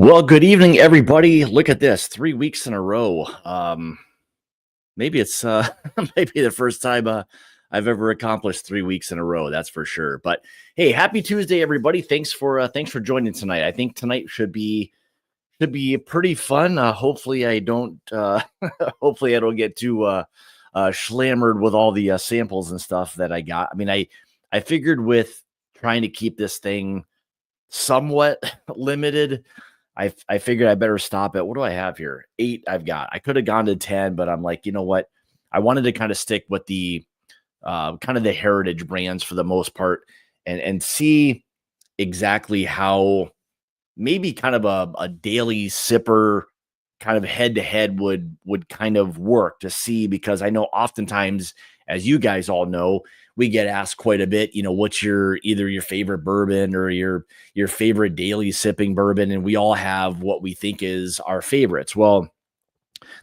Well, good evening, everybody. Look at this, 3 weeks in a row. Maybe it's maybe the first time I've ever accomplished 3 weeks in a row. That's for sure. But hey, happy Tuesday, everybody! Thanks for joining tonight. I think tonight should be pretty fun. Hopefully, I don't hopefully I don't get too slammered with all the samples and stuff that I got. I mean, I figured with trying to keep this thing somewhat limited. I figured I better stop at what do I have here? 8 I've got. I could have gone to 10, but I'm like, you know what? I wanted to kind of stick with the kind of the heritage brands for the most part and see exactly how maybe kind of a daily sipper kind of head to head would kind of work to see, because I know oftentimes, as you guys all know, we get asked quite a bit, what's either your favorite bourbon or your favorite daily sipping bourbon, and we all have what we think is our favorites. Well,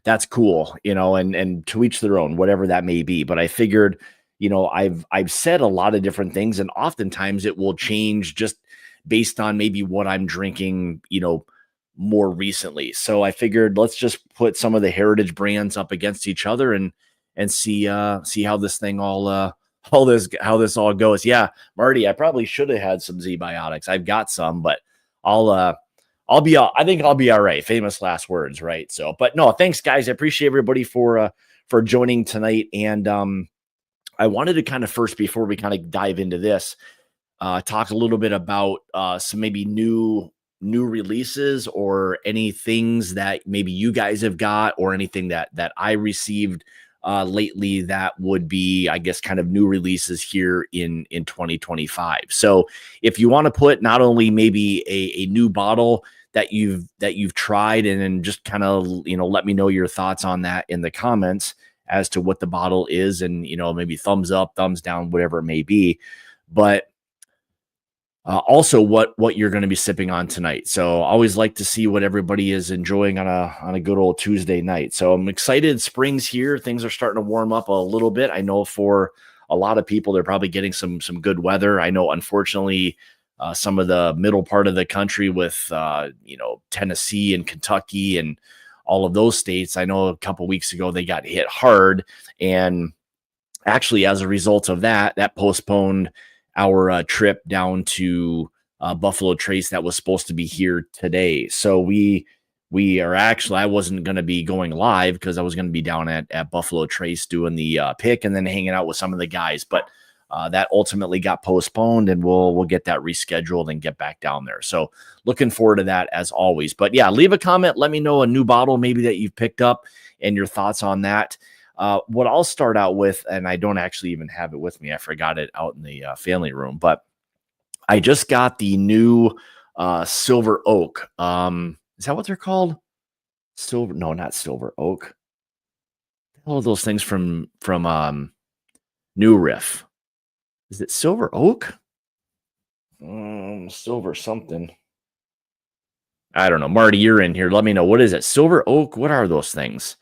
that's cool, and to each their own, whatever that may be. But I figured, I've said a lot of different things, and oftentimes it will change just based on maybe what I'm drinking, more recently. So I figured let's just put some of the heritage brands up against each other and see how this thing how this all goes. Yeah, Marty, I probably should have had some Z-Biotics. I've got some, but I think I'll be all right. Famous last words, right? So, but no, thanks guys. I appreciate everybody for joining tonight. And I wanted to kind of first, before we kind of dive into this, talk a little bit about some maybe new releases, or any things that maybe you guys have got, or anything that I received lately that would be, I guess, kind of new releases here in 2025. So if you want to put not only maybe a new bottle that you've tried, and then just kind of let me know your thoughts on that in the comments as to what the bottle is, and maybe thumbs up, thumbs down, whatever it may be. But also what you're going to be sipping on tonight. So I always like to see what everybody is enjoying on a good old Tuesday night. So I'm excited. Spring's here. Things are starting to warm up a little bit. I know for a lot of people, they're probably getting some good weather. I know, unfortunately, some of the middle part of the country with Tennessee and Kentucky and all of those states, I know a couple weeks ago they got hit hard, and actually as a result of that postponed our trip down to Buffalo Trace that was supposed to be here today. So we are actually, I wasn't going to be going live because I was going to be down at Buffalo Trace doing the pick and then hanging out with some of the guys. But that ultimately got postponed, and we'll get that rescheduled and get back down there. So looking forward to that as always. But yeah, leave a comment. Let me know a new bottle maybe that you've picked up and your thoughts on that. What I'll start out with, and I don't actually even have it with me, I forgot it out in the family room, but I just got the new Silver Oak. Is that what they're called? No, not Silver Oak. All of those things from New Riff. Is it Silver Oak? Silver something. I don't know. Marty, you're in here. Let me know. What is it? Silver Oak? What are those things?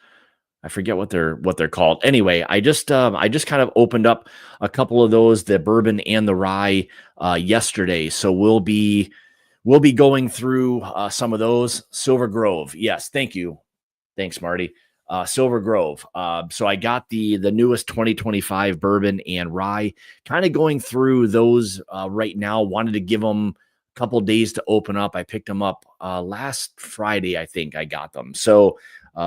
I forget what they're called. Anyway, I just kind of opened up a couple of those, the bourbon and the rye, yesterday. So we'll be going through some of those. Silver Grove, yes, thank you, thanks, Marty. Silver Grove. So I got the newest 2025 bourbon and rye. Kind of going through those right now. Wanted to give them a couple days to open up. I picked them up last Friday, I think I got them. So.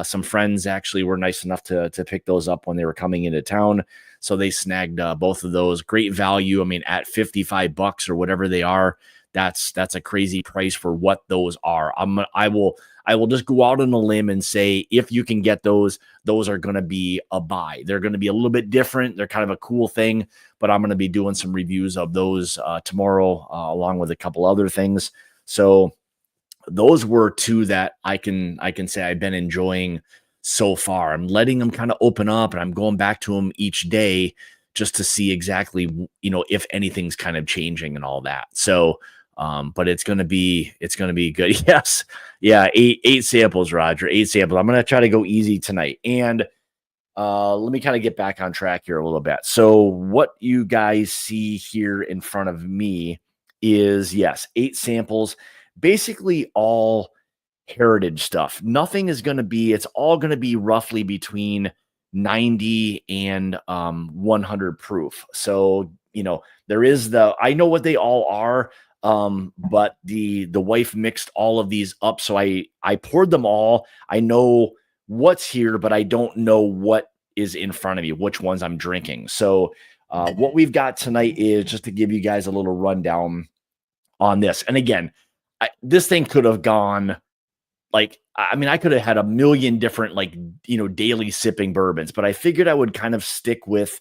Some friends actually were nice enough to pick those up when they were coming into town. So they snagged both of those. Great value. I mean, at $55 or whatever they are, that's a crazy price for what those are. I will just go out on a limb and say, if you can get those are going to be a buy. They're going to be a little bit different. They're kind of a cool thing, but I'm going to be doing some reviews of those tomorrow, along with a couple other things. So those were two that I can say I've been enjoying so far. I'm letting them kind of open up, and I'm going back to them each day just to see exactly, if anything's kind of changing and all that. So, but it's going to be good. Yes. Yeah. Eight samples, Roger, 8 samples. I'm going to try to go easy tonight. And let me kind of get back on track here a little bit. So what you guys see here in front of me is, yes, 8 samples, basically all heritage stuff. Nothing is going to be, it's all going to be roughly between 90 and 100 proof. So, there is I know what they all are. But the wife mixed all of these up. So I poured them all. I know what's here, but I don't know what is in front of me, which ones I'm drinking. So, what we've got tonight is just to give you guys a little rundown on this. And again, this thing could have gone I could have had a million different daily sipping bourbons, but I figured I would kind of stick with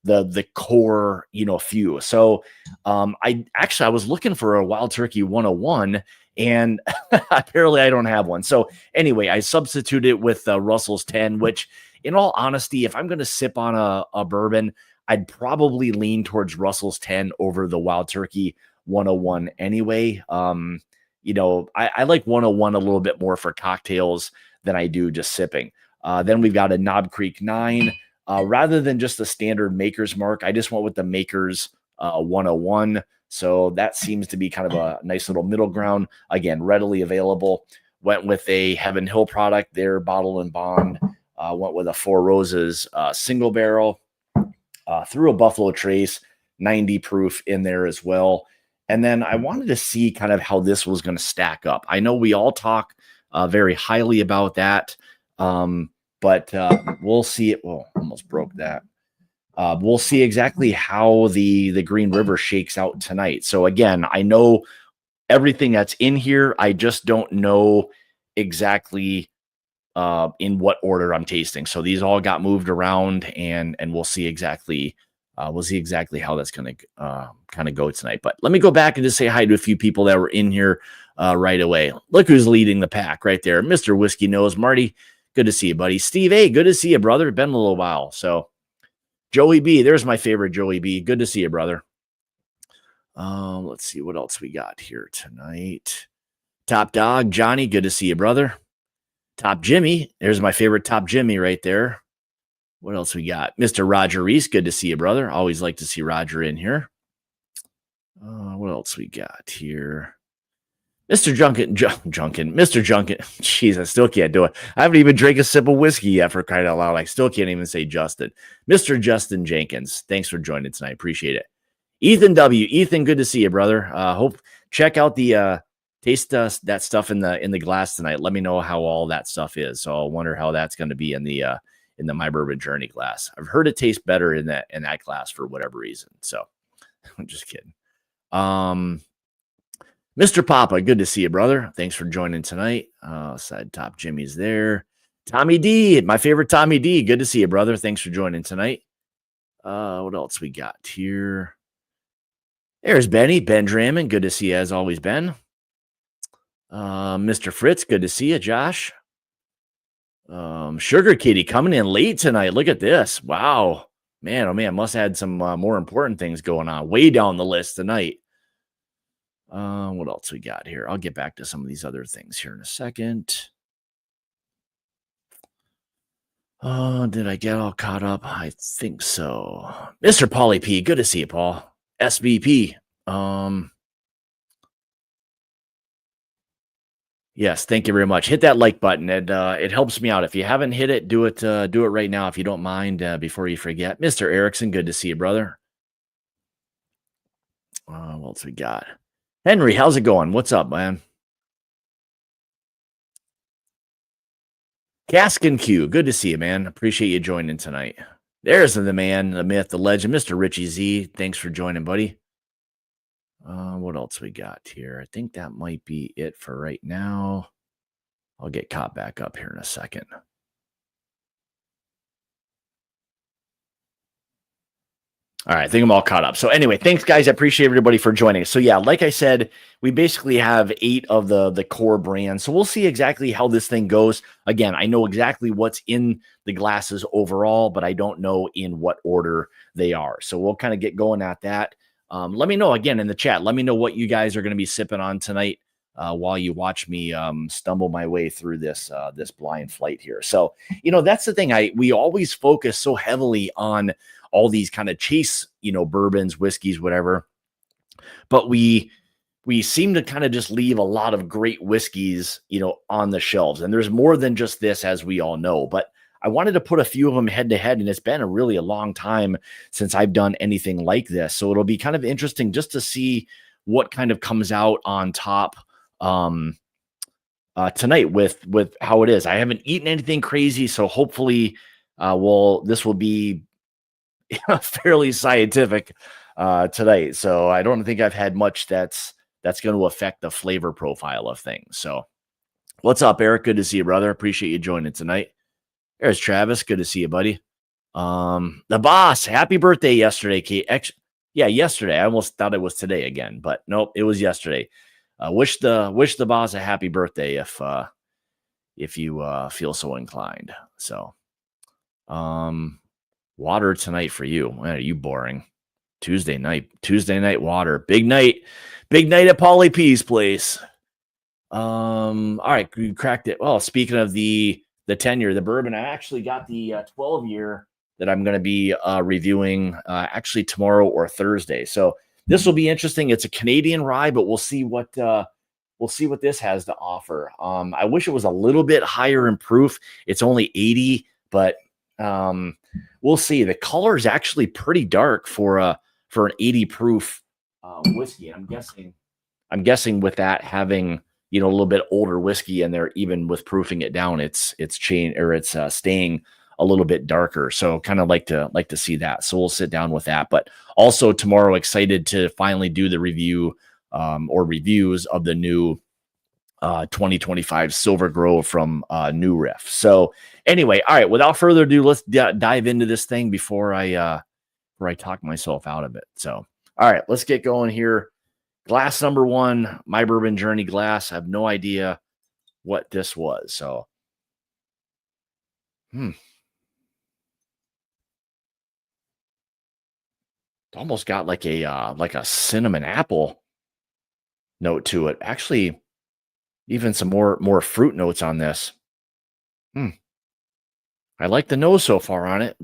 the core, few. So I was looking for a Wild Turkey 101 and apparently I don't have one. So anyway, I substituted with Russell's 10, which in all honesty, if I'm going to sip on a bourbon, I'd probably lean towards Russell's 10 over the Wild Turkey 101 anyway. I like 101 a little bit more for cocktails than I do just sipping. Then we've got a Knob Creek 9. Rather than just the standard Maker's Mark, I just went with the Maker's 101. So that seems to be kind of a nice little middle ground. Again, readily available. Went with a Heaven Hill product there, bottle and bond. Went with a Four Roses single barrel. Threw a Buffalo Trace 90 proof in there as well. And then I wanted to see kind of how this was going to stack up. I know we all talk very highly about that, but we'll see it. Well, almost broke that. We'll see exactly how the Green River shakes out tonight. So again, I know everything that's in here. I just don't know exactly in what order I'm tasting. So these all got moved around, and we'll see exactly. We'll see exactly how that's going to kind of go tonight. But let me go back and just say hi to a few people that were in here right away. Look who's leading the pack right there. Mr. Whiskey Nose. Marty, good to see you, buddy. Steve A., good to see you, brother. Been a little while. So Joey B., there's my favorite Joey B. Good to see you, brother. Let's see what else we got here tonight. Top Dog, Johnny, good to see you, brother. Top Jimmy, there's my favorite Top Jimmy right there. What else we got? Mr. Roger Reese, good to see you, brother. Always like to see Roger in here. What else we got here? Mr. Junkin. Mr. Junkin. Jeez, I still can't do it. I haven't even drank a sip of whiskey yet, for crying out loud. I still can't even say Justin. Mr. Justin Jenkins, thanks for joining tonight. Appreciate it. Ethan W. Ethan, good to see you, brother. Check out the taste that stuff in the glass tonight. Let me know how all that stuff is. So I wonder how that's going to be in the My Bourbon Journey glass. I've heard it tastes better in that glass for whatever reason. So I'm just kidding. Mr. Papa, good to see you, brother. Thanks for joining tonight. Side Top Jimmy's there. Tommy D, my favorite Tommy D. Good to see you, brother. Thanks for joining tonight. What else we got here? There's Benny, Ben Drammond. Good to see you as always, Ben. Mr. Fritz, good to see you, Josh. Sugar Kitty coming in late tonight. Look at this. Wow. Man, oh man, must have had some more important things going on way down the list tonight. What else we got here? I'll get back to some of these other things here in a second. Did I get all caught up? I think so. Mr. Paulie P, good to see you, Paul. SVP. Yes, thank you very much. Hit that like button. It helps me out. If you haven't hit it, do it right now if you don't mind, before you forget. Mr. Erickson, good to see you, brother. What else we got? Henry, how's it going? What's up, man? Caskin Q, good to see you, man. Appreciate you joining tonight. There's the man, the myth, the legend, Mr. Richie Z. Thanks for joining, buddy. What else we got here? I think that might be it for right now. I'll get caught back up here in a second. All right, I think I'm all caught up. So anyway, thanks, guys. I appreciate everybody for joining. So yeah, like I said, we basically have 8 of the core brands. So we'll see exactly how this thing goes. Again, I know exactly what's in the glasses overall, but I don't know in what order they are. So we'll kind of get going at that. Let me know again in the chat. Let me know what you guys are going to be sipping on tonight while you watch me stumble my way through this blind flight here. So, that's the thing. We always focus so heavily on all these kind of chase, bourbons, whiskeys, whatever. But we we seem to kind of just leave a lot of great whiskeys, on the shelves. And there's more than just this, as we all know. But I wanted to put a few of them head to head, and it's been a long time since I've done anything like this. So it'll be kind of interesting just to see what kind of comes out on top tonight with how it is. I haven't eaten anything crazy, so hopefully, this will be fairly scientific tonight. So I don't think I've had much that's going to affect the flavor profile of things. So what's up, Eric? Good to see you, brother. Appreciate you joining tonight. There's Travis. Good to see you, buddy. The boss, happy birthday yesterday, Kate. Yeah, yesterday. I almost thought it was today again, but nope, it was yesterday. Wish the boss a happy birthday if you feel so inclined. So, water tonight for you. Man, are you boring? Tuesday night water. Big night at Paulie P's place. All right, we cracked it. Well, speaking of the 10-year, the bourbon, I actually got the 12-year that I'm going to be reviewing actually tomorrow or Thursday. So this will be interesting. It's a Canadian rye, but we'll see what this has to offer. I wish it was a little bit higher in proof. It's only 80, but we'll see. The color is actually pretty dark for an 80 proof whiskey. I'm guessing with that having a little bit older whiskey in there, even with proofing it down, it's staying a little bit darker. So kind of like to see that. So we'll sit down with that. But also tomorrow, excited to finally do the review or reviews of the new 2025 Silver Grove from New Riff. So anyway, all right, without further ado, let's dive into this thing before I talk myself out of it. So, all right, let's get going here. Glass number 1, My Bourbon Journey glass. I have no idea what this was. So, It almost got like a cinnamon apple note to it. Actually, even some more fruit notes on this. I like the nose so far on it.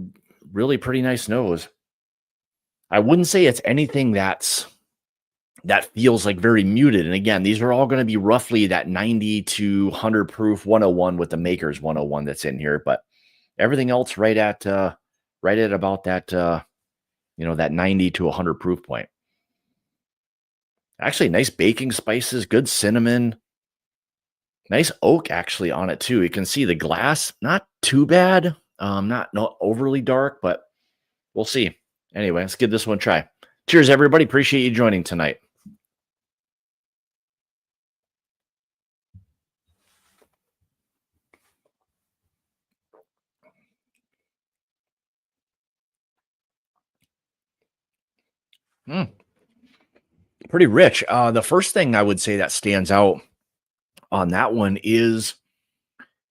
Really pretty nice nose. I wouldn't say it's anything that feels like very muted. And again, these are all going to be roughly that 90 to 100 proof 101 with the Maker's 101 that's in here. But everything else right at about that, that 90 to 100 proof point. Actually, nice baking spices, good cinnamon, nice oak actually on it too. You can see the glass, not too bad. Not overly dark, but we'll see. Anyway, let's give this one a try. Cheers, everybody. Appreciate you joining tonight. Pretty rich. The first thing I would say that stands out on that one is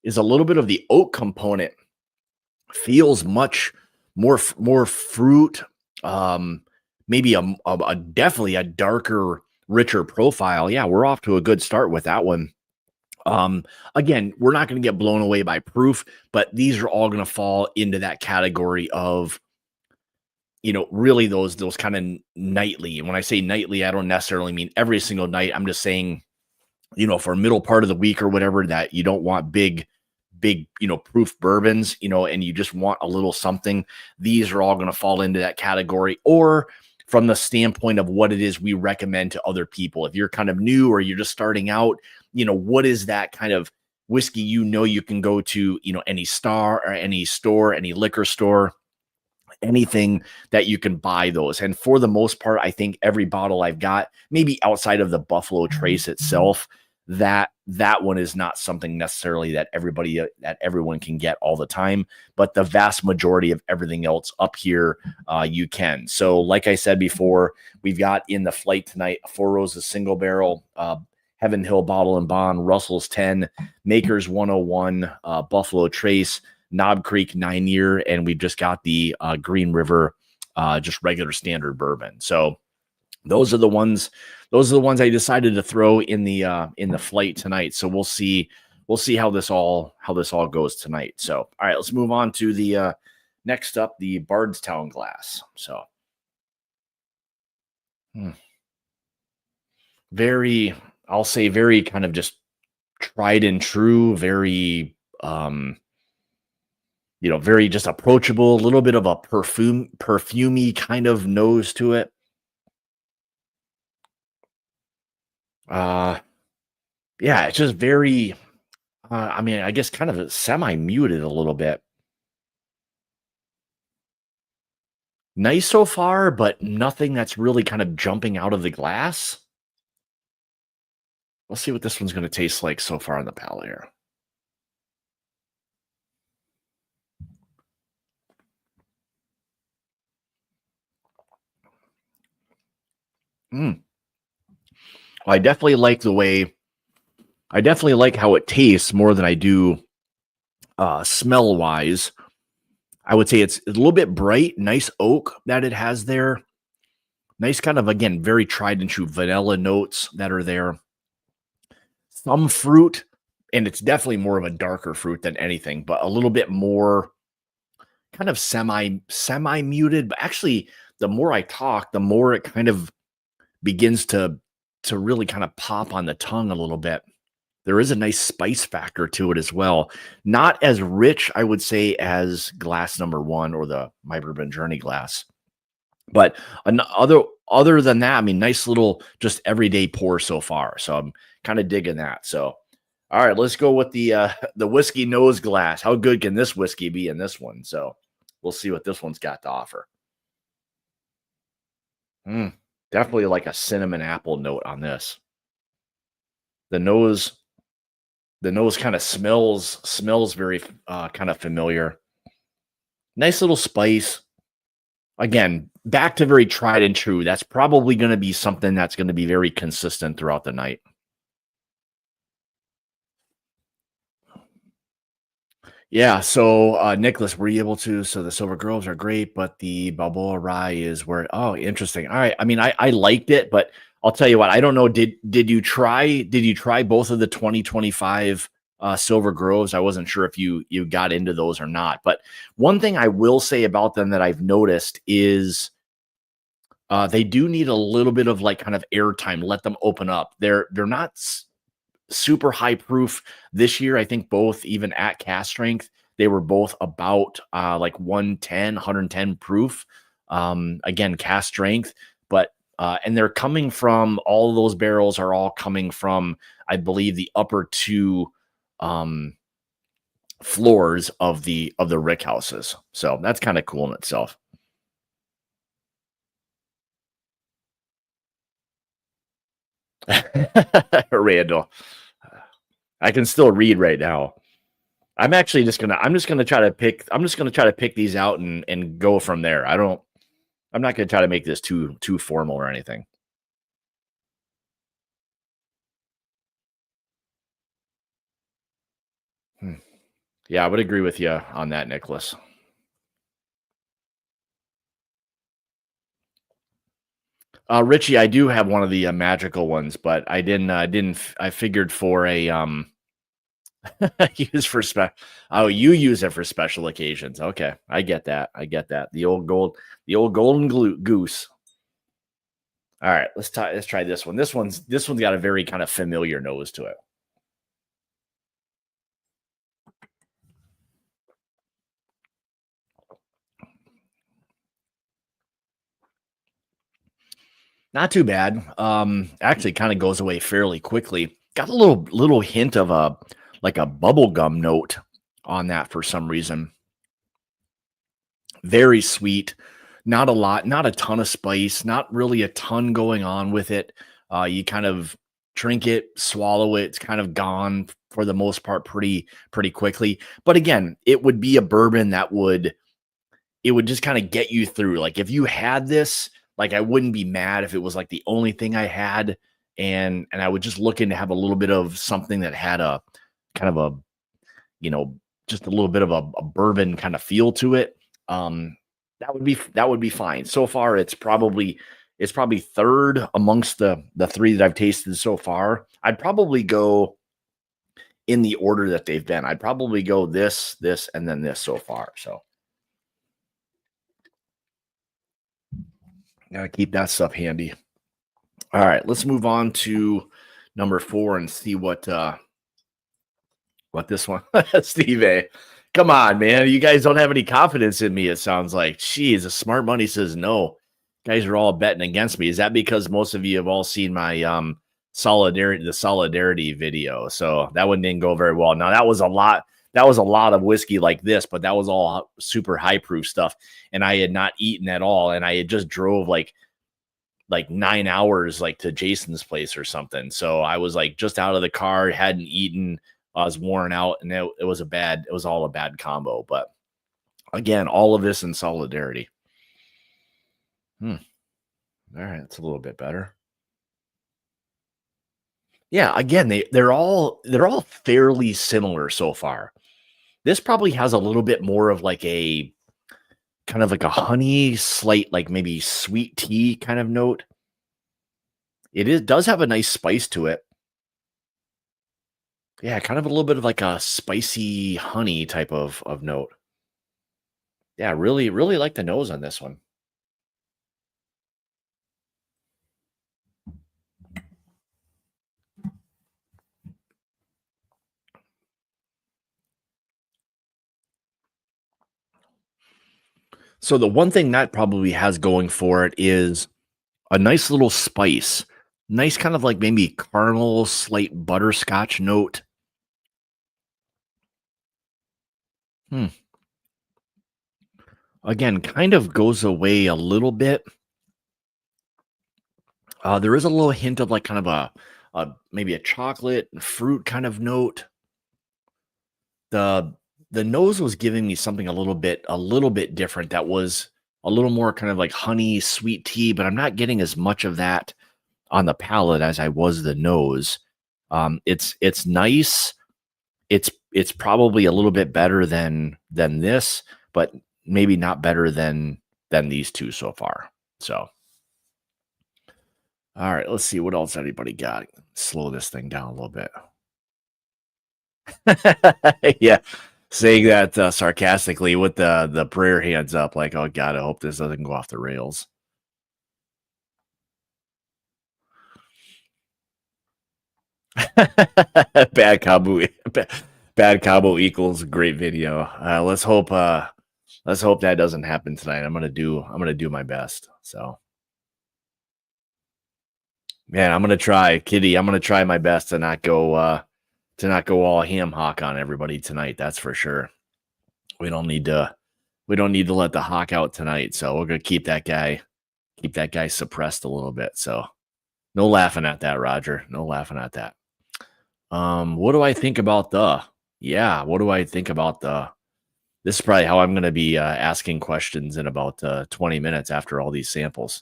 a little bit of the oak component. Feels much more fruit. Maybe a definitely a darker, richer profile. Yeah, we're off to a good start with that one. Again, we're not going to get blown away by proof, but these are all going to fall into that category of, really those kind of nightly. And when I say nightly, I don't necessarily mean every single night. I'm just saying, for middle part of the week or whatever, that you don't want big, proof bourbons, and you just want a little something. These are all going to fall into that category. Or from the standpoint of what it is we recommend to other people. If you're kind of new or you're just starting out, what is that kind of whiskey you can go to, any star or any store, any liquor store, anything that you can buy those. And for the most part, I think every bottle I've got, maybe outside of the Buffalo Trace itself, that one is not something necessarily that everyone can get all the time, but the vast majority of everything else up here, you can. So like I said before, we've got in the flight tonight, Four Roses single barrel, Heaven Hill Bottle and Bond, Russell's 10, Maker's 101, Buffalo Trace, Knob Creek 9-year, and we've just got the Green River, just regular standard bourbon. So those are the ones I decided to throw in the flight tonight. So we'll see how this all goes tonight. So all right, let's move on to the next up, the Bardstown glass. So very, I'll say very kind of just tried and true, very, very just approachable, a little bit of a perfumey kind of nose to it. Uh, yeah, it's just very, I mean, I guess kind of semi muted a little bit. Nice so far, but nothing that's really kind of jumping out of the glass. Let's see what this one's going to taste like so far on the palate here. Mm. Well, I definitely like how it tastes more than I do smell wise. I would say it's a little bit bright, nice oak that it has there. Nice kind of, again, very tried and true vanilla notes that are there. Some fruit, and it's definitely more of a darker fruit than anything, but a little bit more kind of semi muted. But actually, the more I talk, the more it kind of begins to really kind of pop on the tongue a little bit. There is a nice spice factor to it as well. Not as rich, I would say, as glass number one or the My Bourbon Journey glass. But other than that, I mean, nice little just everyday pour so far. So I'm kind of digging that. So all right, let's go with the the whiskey nose glass. How good can this whiskey be in this one? So we'll see what this one's got to offer. Mm, definitely like a cinnamon apple note on this. The nose, the nose kind of smells very kind of familiar. Nice little spice. Again, back to very tried and true. That's probably going to be something that's going to be very consistent throughout the night. Yeah. So, Nicholas, were you able to? So the Silver Groves are great, but the Balboa Rye is where. Oh, interesting. All right. I mean, I liked it, but I'll tell you what. I don't know. Did you try both of the 2025 Silver Groves? I wasn't sure if you got into those or not. But one thing I will say about them that I've noticed is they do need a little bit of like kind of airtime. Let them open up. They're not super high proof this year. I think both, even at cast strength, they were both about like 110 proof. Again, cast strength, but and they're coming from, all of those barrels are all coming from, I believe, the upper two um floors of the rick houses. So that's kind of cool in itself. Randall, I can still read right now. I'm just gonna try to pick these out and go from there. I'm not gonna try to make this too formal or anything. Hmm. Yeah, I would agree with you on that, Nicholas. Richie, I do have one of the magical ones, but I figured for a use for oh, you use it for special occasions. Okay, I get that. I get that. The old golden goose. All right, let's try this one. This one's got a very kind of familiar nose to it. Not too bad. Actually kind of goes away fairly quickly. Got a little hint of a like a bubble gum note on that for some reason. Very sweet. Not a lot, not a ton of spice, not really a ton going on with it. You kind of drink it, swallow it, it's kind of gone for the most part pretty quickly. But again, it would be a bourbon that would just kind of get you through. Like if you had this, like I wouldn't be mad if it was like the only thing I had, and I would just looking to have a little bit of something that had a kind of a, you know, just a little bit of a bourbon kind of feel to it. Um, that would be fine. So far, it's probably third amongst the three that I've tasted so far. I'd probably go in the order that they've been. I'd probably go this, and then this so far. So gotta keep that stuff handy. All right, let's move on to number 4 and see what this one Steve A. Come on, man. You guys don't have any confidence in me, it sounds like. Jeez, the smart money says no. Guys are all betting against me. Is that because most of you have all seen my solidarity video? So that one didn't go very well. Now that was a lot. That was a lot of whiskey like this, but that was all super high proof stuff. And I had not eaten at all. And I had just drove like 9 hours like to Jason's place or something. So I was like just out of the car, hadn't eaten. I was worn out, and it was all a bad combo. But again, all of this in solidarity. All right, it's a little bit better. Yeah, again, they're all fairly similar so far. This probably has a little bit more of like a kind of like a honey, slight, like maybe sweet tea kind of note. Does have a nice spice to it. Yeah, kind of a little bit of like a spicy honey type of note. Yeah, really, really like the nose on this one. So the one thing that probably has going for it is a nice little spice. Nice kind of like maybe caramel, slight butterscotch note. Hmm. Again, kind of goes away a little bit. There is a little hint of like kind of a maybe a chocolate and fruit kind of note. The the nose was giving me something a little bit different that was a little more kind of like honey, sweet tea, but I'm not getting as much of that on the palate as I was the nose. It's nice. It's probably a little bit better than this, but maybe not better than these two so far. So, all right, let's see what else anybody got. Slow this thing down a little bit. Yeah, saying that sarcastically with the prayer hands up, like, oh God, I hope this doesn't go off the rails. bad combo, bad combo equals great video. Let's hope that doesn't happen tonight. I'm gonna do my best. So, man, I'm gonna try, Kitty. I'm gonna try my best to not go all ham hock on everybody tonight. That's for sure. We don't need to we don't need to let the hawk out tonight. So we're gonna keep that guy suppressed a little bit. So no laughing at that, Roger. No laughing at that. What do I think about what do I think about this is probably how I'm gonna be asking questions in about 20 minutes after all these samples.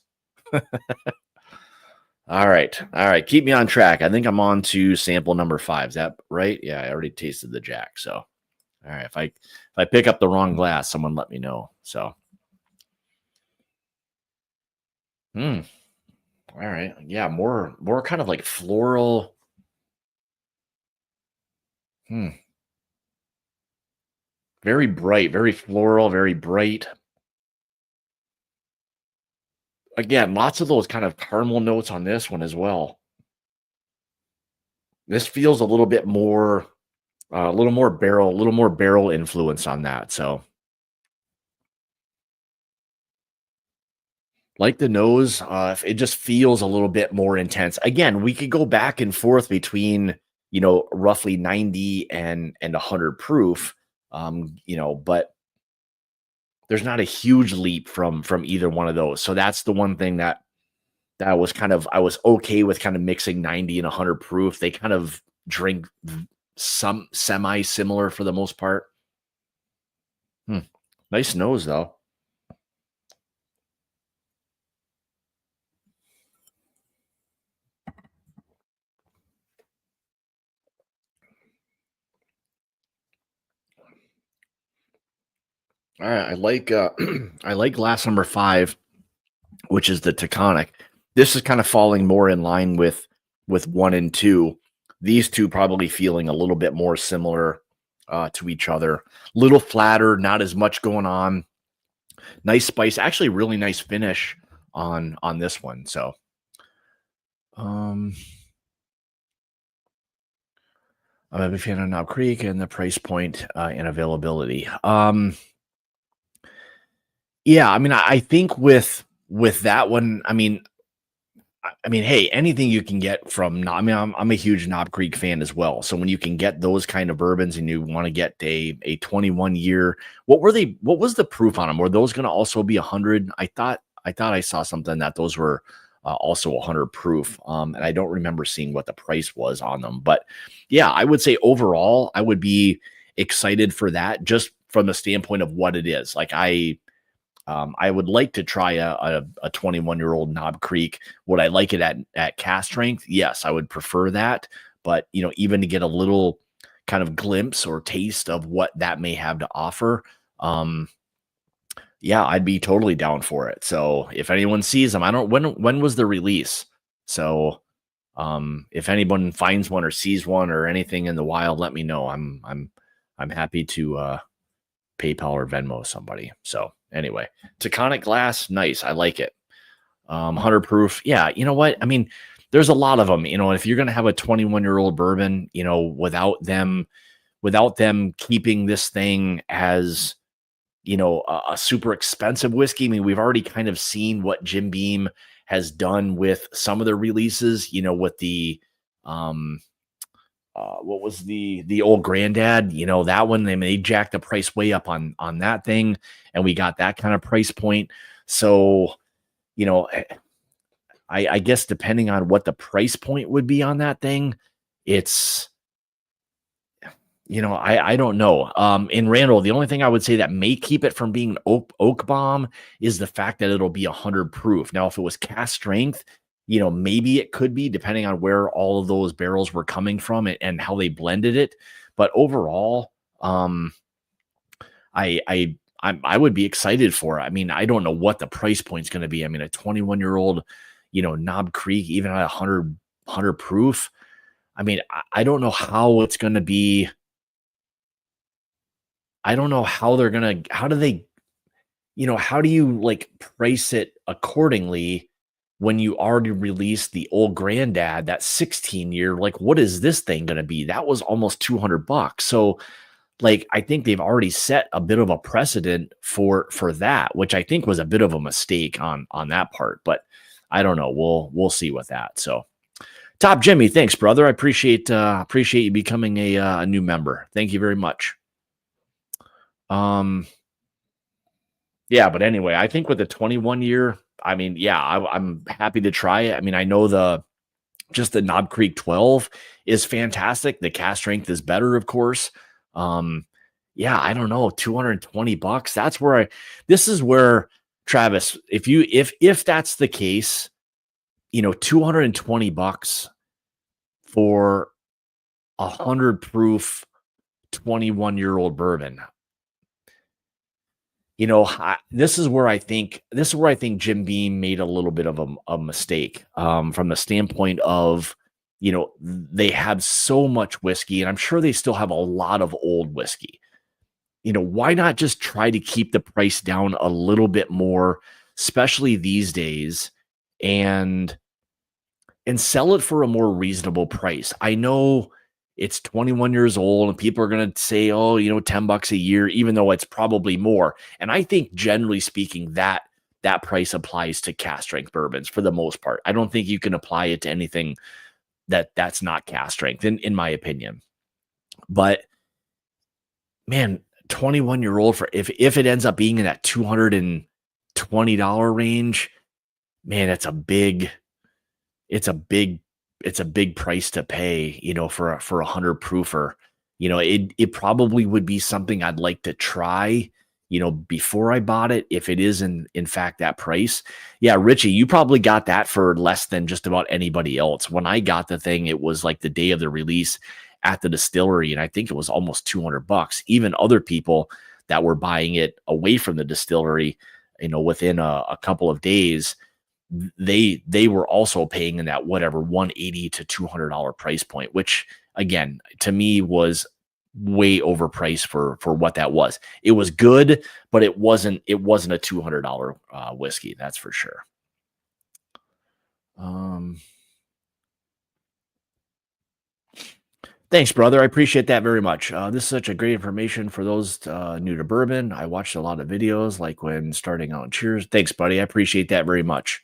All right. All right. Keep me on track. I think I'm on to sample number 5. Is that right? Yeah, I already tasted the Jack. So, all right. If I pick up the wrong glass, someone let me know. So, hmm. All right. Yeah, more kind of like floral. Hmm. Very bright, very floral, very bright. Again, lots of those kind of caramel notes on this one as well. This feels a little more barrel influence on that. So, like the nose, it just feels a little bit more intense. Again, we could go back and forth between, roughly 90 and 100 proof, but there's not a huge leap from either one of those. So that's the one thing that was I was okay with kind of mixing 90 and 100 proof. They kind of drink some semi similar for the most part. Hmm. Nice nose though. All right, I like I like glass number 5, which is the Taconic. This is kind of falling more in line with 1 and 2. These two probably feeling a little bit more similar to each other. Little flatter, not as much going on. Nice spice, actually really nice finish on this one. So, Um, I'm a big fan of Knob Creek and the price point and availability. Yeah, I mean, I think with that one, I mean, hey, anything you can get from I mean, I'm a huge Knob Creek fan as well. So when you can get those kind of bourbons and you want to get a 21 year, what was the proof on them? Were those going to also be 100? I thought I saw something that those were also 100 proof. And I don't remember seeing what the price was on them. But yeah, I would say overall, I would be excited for that just from the standpoint of what it is. Like I would like to try a 21-year-old Knob Creek. Would I like it at cast strength? Yes, I would prefer that. But even to get a little kind of glimpse or taste of what that may have to offer, um, yeah, I'd be totally down for it. So if anyone sees them, I don't when was the release? So if anyone finds one or sees one or anything in the wild, let me know. I'm happy to PayPal or Venmo somebody. So anyway, Taconic glass, nice. I like it. 100 proof. Yeah, you know what? I mean, there's a lot of them. If you're going to have a 21-year-old bourbon, without them keeping this thing as a super expensive whiskey. I mean, we've already kind of seen what Jim Beam has done with some of the releases. With the what was the old granddad, that one, they jacked the price way up on that thing, and we got that kind of price point. So you know I guess depending on what the price point would be on that thing, it's I don't know. In Randall, the only thing I would say that may keep it from being oak bomb is the fact that it'll be 100 proof. Now, if it was cast strength, maybe it could be, depending on where all of those barrels were coming from and how they blended it. But overall, I would be excited for it. I mean, I don't know what the price point is going to be. I mean, a 21-year-old, Knob Creek, even at 100 proof. I mean, I don't know how it's going to be. I don't know how they're going to, how do they, how do you like price it accordingly when you already released the old granddad, that 16-year? Like, what is this thing going to be? That was almost $200. So, like, I think they've already set a bit of a precedent for that, which I think was a bit of a mistake on that part. But I don't know. We'll see with that. So, Top Jimmy, thanks, brother. I appreciate you becoming a new member. Thank you very much. Yeah, but anyway, I think with the 21 year, I mean, yeah, I'm happy to try it. I mean, I know just the Knob Creek 12 is fantastic. The cast strength is better, of course. Yeah, I don't know, $220. This is where, Travis, if that's the case, $220 for 100 proof 21-year-old bourbon. This is where I think Jim Beam made a little bit of a mistake from the standpoint of, they have so much whiskey, and I'm sure they still have a lot of old whiskey. Why not just try to keep the price down a little bit more, especially these days, and sell it for a more reasonable price? I know it's 21 years old and people are going to say, oh, $10 a year, even though it's probably more. And I think generally speaking, that price applies to cast strength bourbons for the most part. I don't think you can apply it to anything that's not cast strength in my opinion. But man, 21-year-old, for if it ends up being in that $220 range, man, it's a big price to pay, for a 100 proofer. It probably would be something I'd like to try, before I bought it, if it is in fact that price. Yeah, Richie, you probably got that for less than just about anybody else. When I got the thing, it was like the day of the release at the distillery, and I think it was almost $200. Even other people that were buying it away from the distillery, within a couple of days, they were also paying in that whatever $180 to $200 price point, which again, to me, was way overpriced for what that was. It was good, but it wasn't a $200 whiskey, that's for sure. Thanks, brother. I appreciate that very much. This is such a great information for those new to bourbon. I watched a lot of videos, like when starting out. Cheers. Thanks, buddy. I appreciate that very much.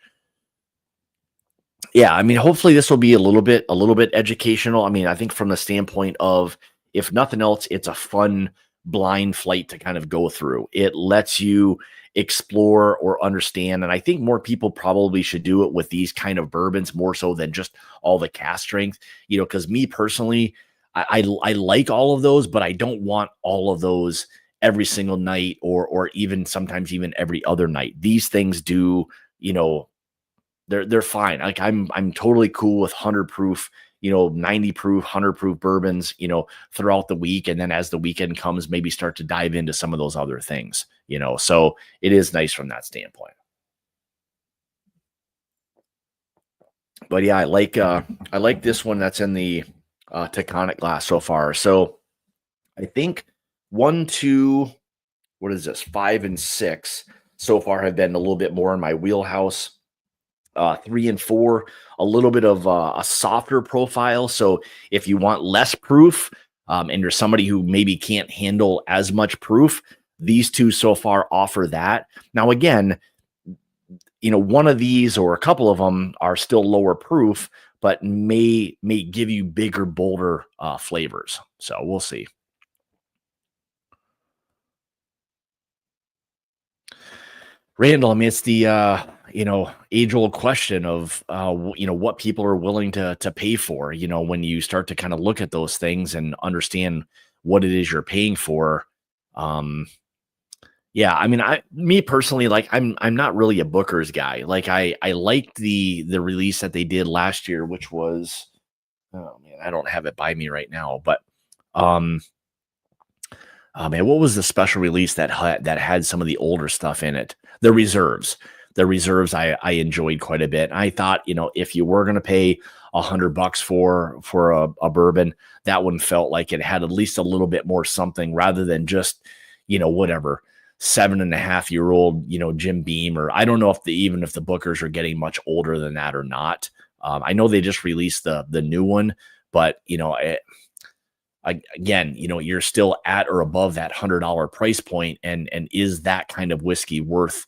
Yeah, I mean, hopefully this will be a little bit educational. I mean, I think from the standpoint of, if nothing else, it's a fun blind flight to kind of go through. It lets you explore or understand, and I think more people probably should do it with these kind of bourbons more so than just all the cast strength. Because me personally, I like all of those, but I don't want all of those every single night, or even sometimes even every other night. These things do, you know, they're fine. Like, I'm totally cool with 100 proof, 90 proof, 100 proof bourbons, throughout the week. And then as the weekend comes, maybe start to dive into some of those other things. So it is nice from that standpoint. But yeah, I like this one that's in the Taconic glass so far. So I think one, two, what is this? Five and six so far have been a little bit more in my wheelhouse. Three and four, a little bit of a softer profile. So if you want less proof, and you're somebody who maybe can't handle as much proof, these two so far offer that. Now, again, one of these or a couple of them are still lower proof, but may give you bigger, bolder flavors. So we'll see. Randall, I mean, it's the age old question of what people are willing to pay for. When you start to kind of look at those things and understand what it is you're paying for. Um, yeah, I mean, me personally, like, I'm not really a Booker's guy. Like, I liked the release that they did last year, which was, oh man, I don't have it by me right now, but um, oh man, what was the special release that had some of the older stuff in it? The reserves. The reserves I enjoyed quite a bit. I thought, if you were gonna pay $100 for a bourbon, that one felt like it had at least a little bit more something rather than just, whatever, 7.5-year-old, Jim Beam, or I don't know even if the Bookers are getting much older than that or not. I know they just released the new one, but again, you're still at or above that $100 price point, and is that kind of whiskey worth,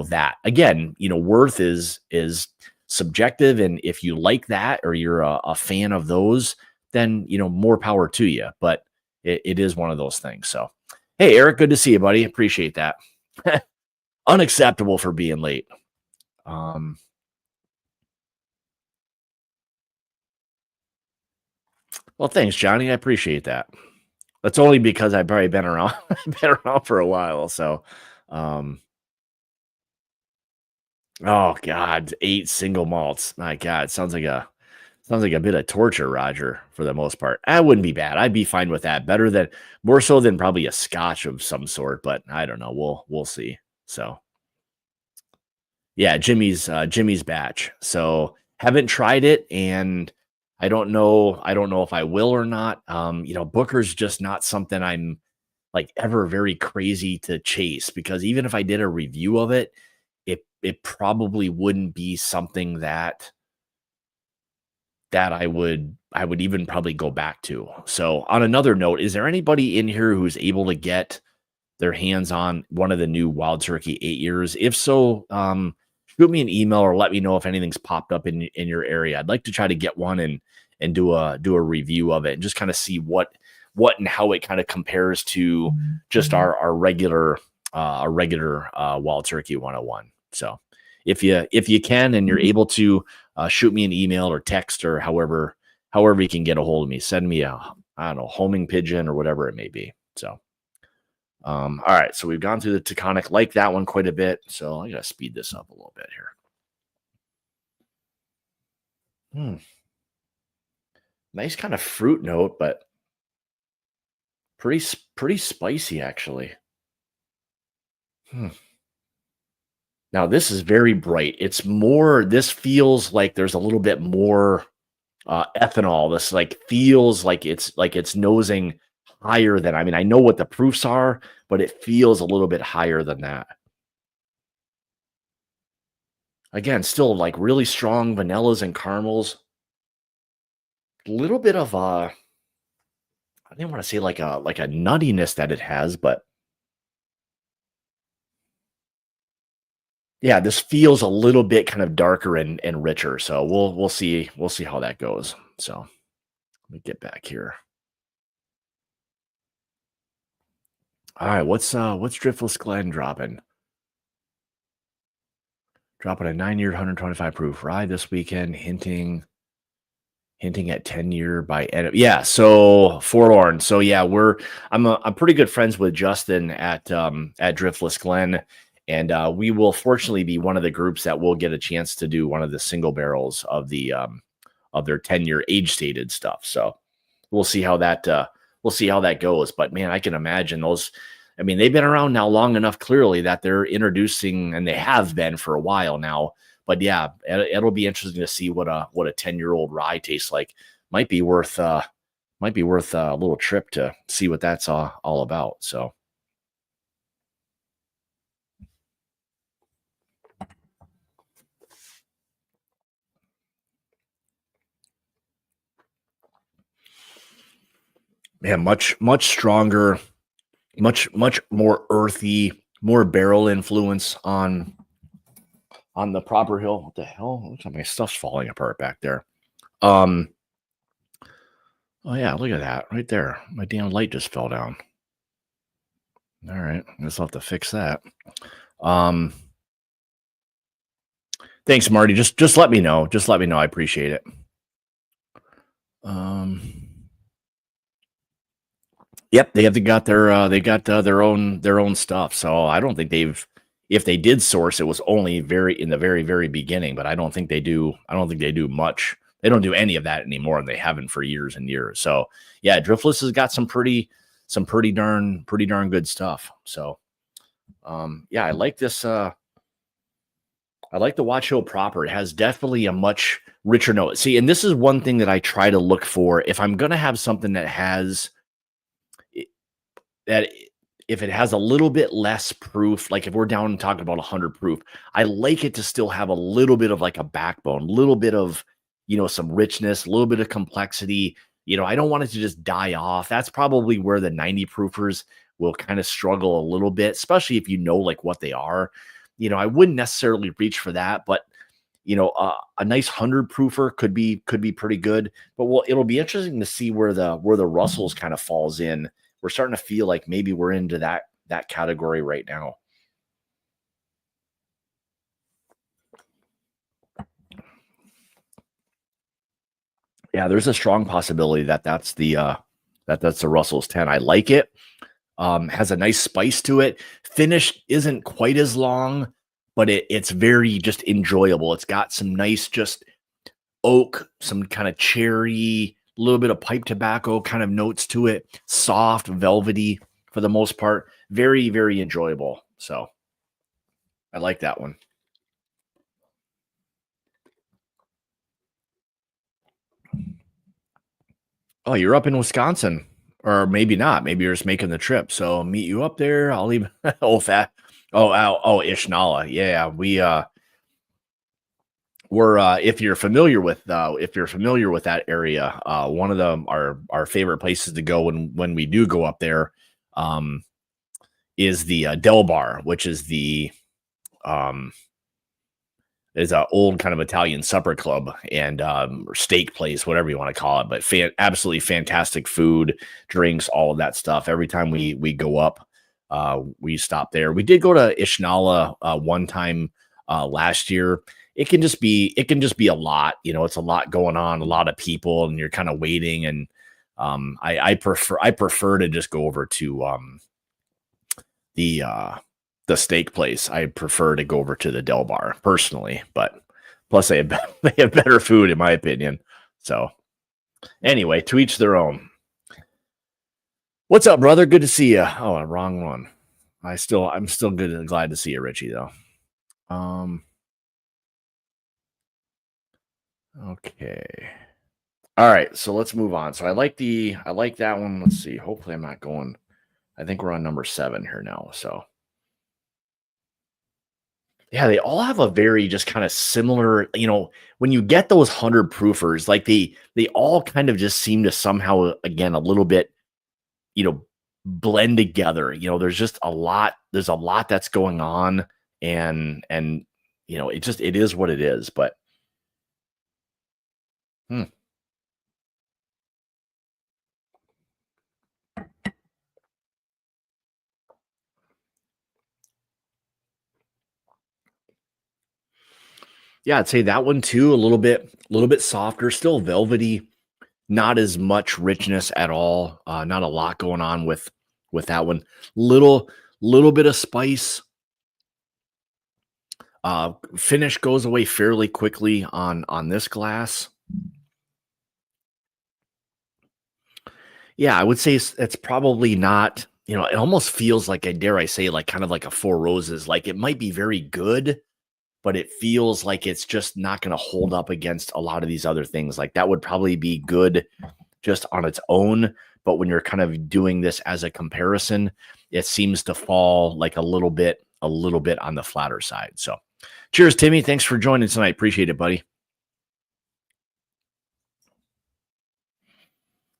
that? Again, worth is subjective, and if you like that or you're a fan of those, then more power to you. But it is one of those things. So, hey, Eric, good to see you, buddy. Appreciate that. Unacceptable for being late. Um, well, thanks, Johnny. I appreciate that. That's only because I've probably been around been around for a while. So, um, oh God, 8 single malts. My God, sounds like a bit of torture, Roger, for the most part. That wouldn't be bad. I'd be fine with that. Better than More so than probably a scotch of some sort, but I don't know. We'll see. So, yeah, Jimmy's batch. So, haven't tried it, and I don't know if I will or not. Booker's just not something I'm like ever very crazy to chase, because even if I did a review of it, it probably wouldn't be something that I would even probably go back to. So, on another note, is there anybody in here who's able to get their hands on one of the new Wild Turkey 8 years? If so, shoot me an email or let me know if anything's popped up in your area. I'd like to try to get one and do a review of it and just kind of see what and how it kind of compares to just our regular Wild Turkey 101. So, if you can and you're able to, shoot me an email or text, or however you can get a hold of me, send me a, I don't know, homing pigeon or whatever it may be. So, all right, so we've gone through the Taconic, like that one quite a bit. So I gotta speed this up a little bit here. Hmm, nice kind of fruit note, but pretty spicy actually. Hmm. Now this is very bright. This feels like there's a little bit more ethanol. This like feels like it's nosing higher than, I mean, I know what the proofs are, but it feels a little bit higher than that. Again, still like really strong vanillas and caramels. A little bit of I didn't want to say like a nuttiness that it has, but yeah, this feels a little bit kind of darker and richer. So we'll see how that goes. So let me get back here. All right, what's Driftless Glen dropping? Dropping a 9-year 125 proof rye this weekend, hinting at 10-year by end of, yeah, so forlorn. So yeah, I'm pretty good friends with Justin at Driftless Glen, and we will fortunately be one of the groups that will get a chance to do one of the single barrels of their 10-year age stated stuff. So we'll see how that goes. But man, I can imagine those. I mean, they've been around now long enough, clearly, that they're introducing, and they have been for a while now. But yeah, it'll be interesting to see what a 10-year-old rye tastes like. Might be worth a little trip to see what that's all about. So man, much stronger, much more earthy, more barrel influence on the proper hill. What the hell? Looks like my stuff's falling apart back there. Oh yeah, look at that right there. My damn light just fell down. All right, I guess I'll have to fix that. Um, thanks, Marty. Just let me know. Just let me know. I appreciate it. Yep, they got their own stuff. So I don't think if they did source, it was only in the very very beginning. But I don't think they do. I don't think they do much. They don't do any of that anymore, and they haven't for years and years. So yeah, Driftless has got some pretty darn good stuff. So yeah, I like this. I like the Watch Hill proper. It has definitely a much richer note. See, and this is one thing that I try to look for if I'm going to have something that has that if it has a little bit less proof, like if we're down and talking about 100 proof, I like it to still have a little bit of like a backbone, a little bit of, some richness, a little bit of complexity. I don't want it to just die off. That's probably where the 90 proofers will kind of struggle a little bit, especially if you know like what they are. I wouldn't necessarily reach for that, but a nice 100 proofer could be pretty good. But it'll be interesting to see where the Russells kind of falls in. We're starting to feel like maybe we're into that category right now. Yeah, there's a strong possibility that's the Russell's 10. I like it. Has a nice spice to it. Finish isn't quite as long, but it's very just enjoyable. It's got some nice just oak, some kind of cherry, a little bit of pipe tobacco kind of notes to it. Soft, velvety for the most part. Very, very enjoyable. So I like that one. Oh, you're up in Wisconsin. Or maybe not. Maybe you're just making the trip. So I'll meet you up there. I'll leave. Ishnala. Yeah, we're if you're familiar with that area, one of our favorite places to go when we do go up there, is the Del Bar, which is is an old kind of Italian supper club and or steak place, whatever you want to call it. But absolutely fantastic food, drinks, all of that stuff. Every time we go up, we stop there. We did go to Ishnala one time last year. It can just be a lot. It's a lot going on, a lot of people, and you're kind of waiting. And I prefer to just go over to the steak place. I prefer to go over to the Del Bar personally, but plus they have better food in my opinion. So anyway, to each their own. What's up, brother? Good to see you. Oh, wrong one. I'm still good. Glad to see you, Richie, though. Okay. All right, so let's move on. So I like that one. Let's see. Hopefully I'm not going. I think we're on number 7 here now. So yeah, they all have a very just kind of similar, when you get those 100 proofers, like they all kind of just seem to somehow, again, a little bit blend together. There's just there's a lot that's going on, and it is what it is. But hmm, yeah, I'd say that one too, a little bit softer, still velvety, not as much richness at all. Not a lot going on with that one. Little little bit of spice. Finish goes away fairly quickly on this glass. Yeah, I would say it's probably not. It almost feels like, I dare I say, like kind of like a Four Roses. Like it might be very good, but it feels like it's just not going to hold up against a lot of these other things. Like that would probably be good just on its own, but when you're kind of doing this as a comparison, it seems to fall like a little bit on the flatter side. So, cheers, Timmy. Thanks for joining tonight. Appreciate it, buddy.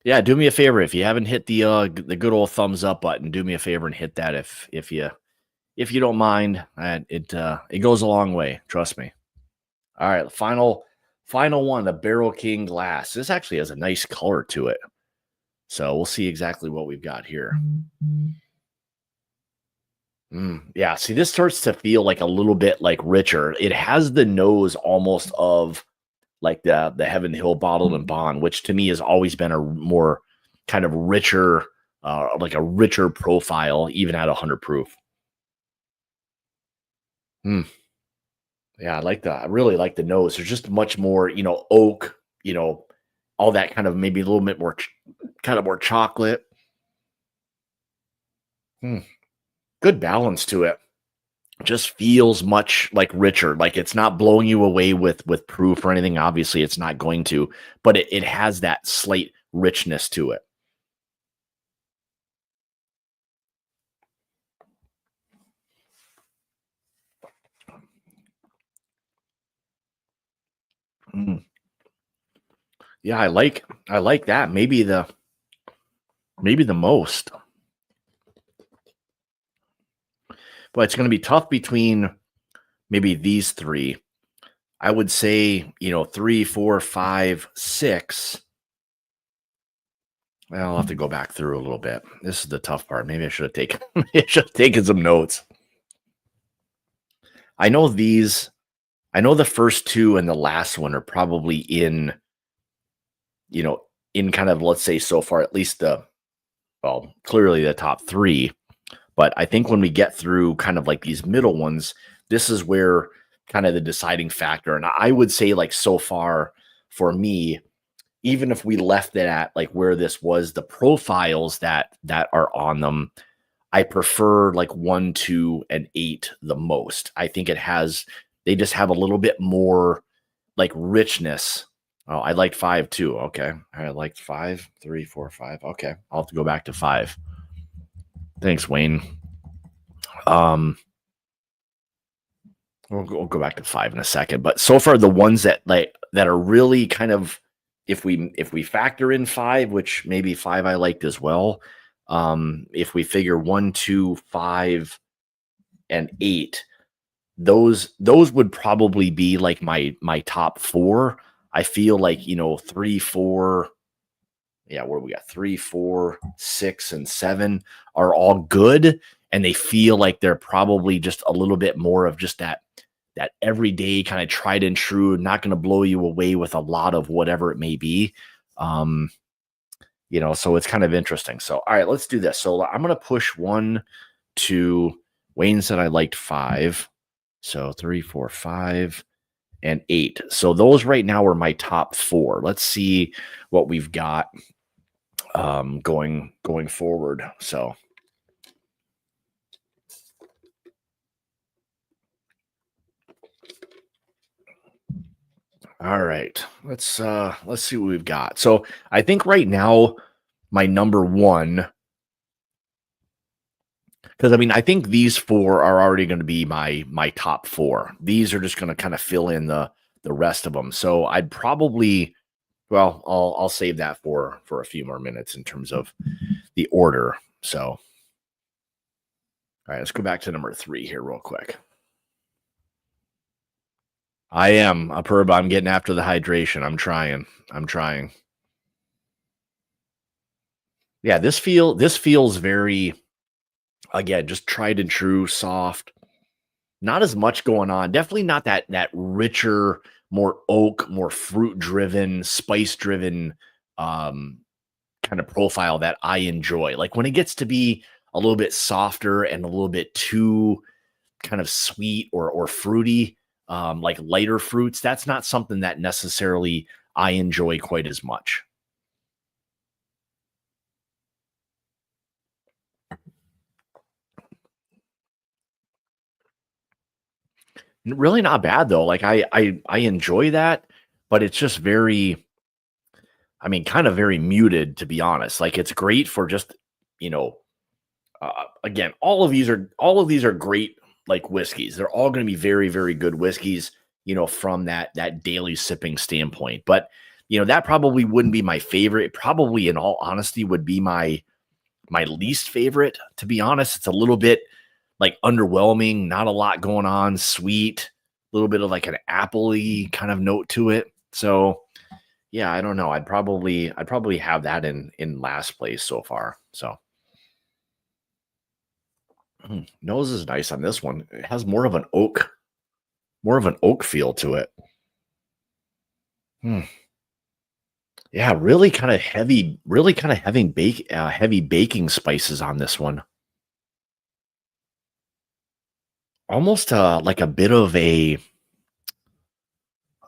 Yeah, do me a favor if you haven't hit the good old thumbs up button. Do me a favor and hit that if you don't mind. It goes a long way. Trust me. All right, final one, the Barrel King glass. This actually has a nice color to it. So we'll see exactly what we've got here. Yeah, see, this starts to feel like a little bit like richer. It has the nose almost of like the Heaven Hill bottled and bond, which to me has always been a more kind of richer, like a richer profile, even at 100 proof. Mm, yeah, I really like the nose. There's just much more, oak, all that kind of maybe a little bit more, kind of more chocolate. Mm, good balance to it. Just feels much like richer. Like it's not blowing you away with proof or anything. Obviously, it's not going to, but it has that slight richness to it. Mm. Yeah, I like that. Maybe the most, but it's going to be tough between maybe these three. I would say, three, four, five, six. Well, I'll have to go back through a little bit. This is the tough part. Maybe I should have taken I should have taken some notes. I know these. I know the first two and the last one are probably you know, in kind of, let's say so far, at least clearly the top three. But I think when we get through kind of like these middle ones, this is where kind of the deciding factor. And I would say, like, so far for me, even if we left it at like where this was, the profiles that are on them, I prefer like 1, 2, and 8 the most. I think they just have a little bit more like richness. Oh, I liked 5 too. Okay. I liked 5, 3, 4, 5. Okay. I'll have to go back to 5. Thanks, Wayne. Um, we'll go back to 5 in a second. But so far, the ones that are really kind of, if we factor in 5, which maybe 5 I liked as well. If we figure 1, 2, 5, and 8, those would probably be like my top 4. I feel like 3, 4. Yeah, where we got 3, 4, 6, and 7 are all good, and they feel like they're probably just a little bit more of just that everyday kind of tried and true, not going to blow you away with a lot of whatever it may be. So it's kind of interesting. So, all right, let's do this. So I'm going to push 1, 2. Wayne said I liked 5. So 3, 4, 5, and 8. So those right now are my top 4. Let's see what we've got going forward. So all right, let's see what we've got. So I think right now my number 1, because I mean I think these 4 are already going to be my top 4. These are just going to kind of fill in the rest of them. So I'd probably, well, I'll save that for a few more minutes in terms of the order. So, all right, let's go back to number 3 here real quick. I am a perb. I'm getting after the hydration. I'm trying. I'm trying. Yeah, this feels very, again, just tried and true, soft. Not as much going on. Definitely not that richer, more oak, more fruit driven, spice driven um kind of profile that I enjoy. Like when it gets to be a little bit softer and a little bit too kind of sweet or fruity, like lighter fruits, that's not something that necessarily I enjoy quite as much. Really not bad though. Like I enjoy that, but it's just very, I mean, kind of very muted to be honest. Like it's great for just, you know, again, all of these are great like whiskeys. They're all going to be very very good whiskeys, from that daily sipping standpoint. But that probably wouldn't be my favorite. It probably, in all honesty, would be my least favorite. To be honest, it's a little bit like underwhelming. Not a lot going on. Sweet, a little bit of like an appley kind of note to it. So yeah, I don't know. I'd probably have that in last place so far. So. Nose is nice on this one. It has more of an oak feel to it. Hmm. Yeah, really kind of heavy baking spices on this one. Almost like a bit of a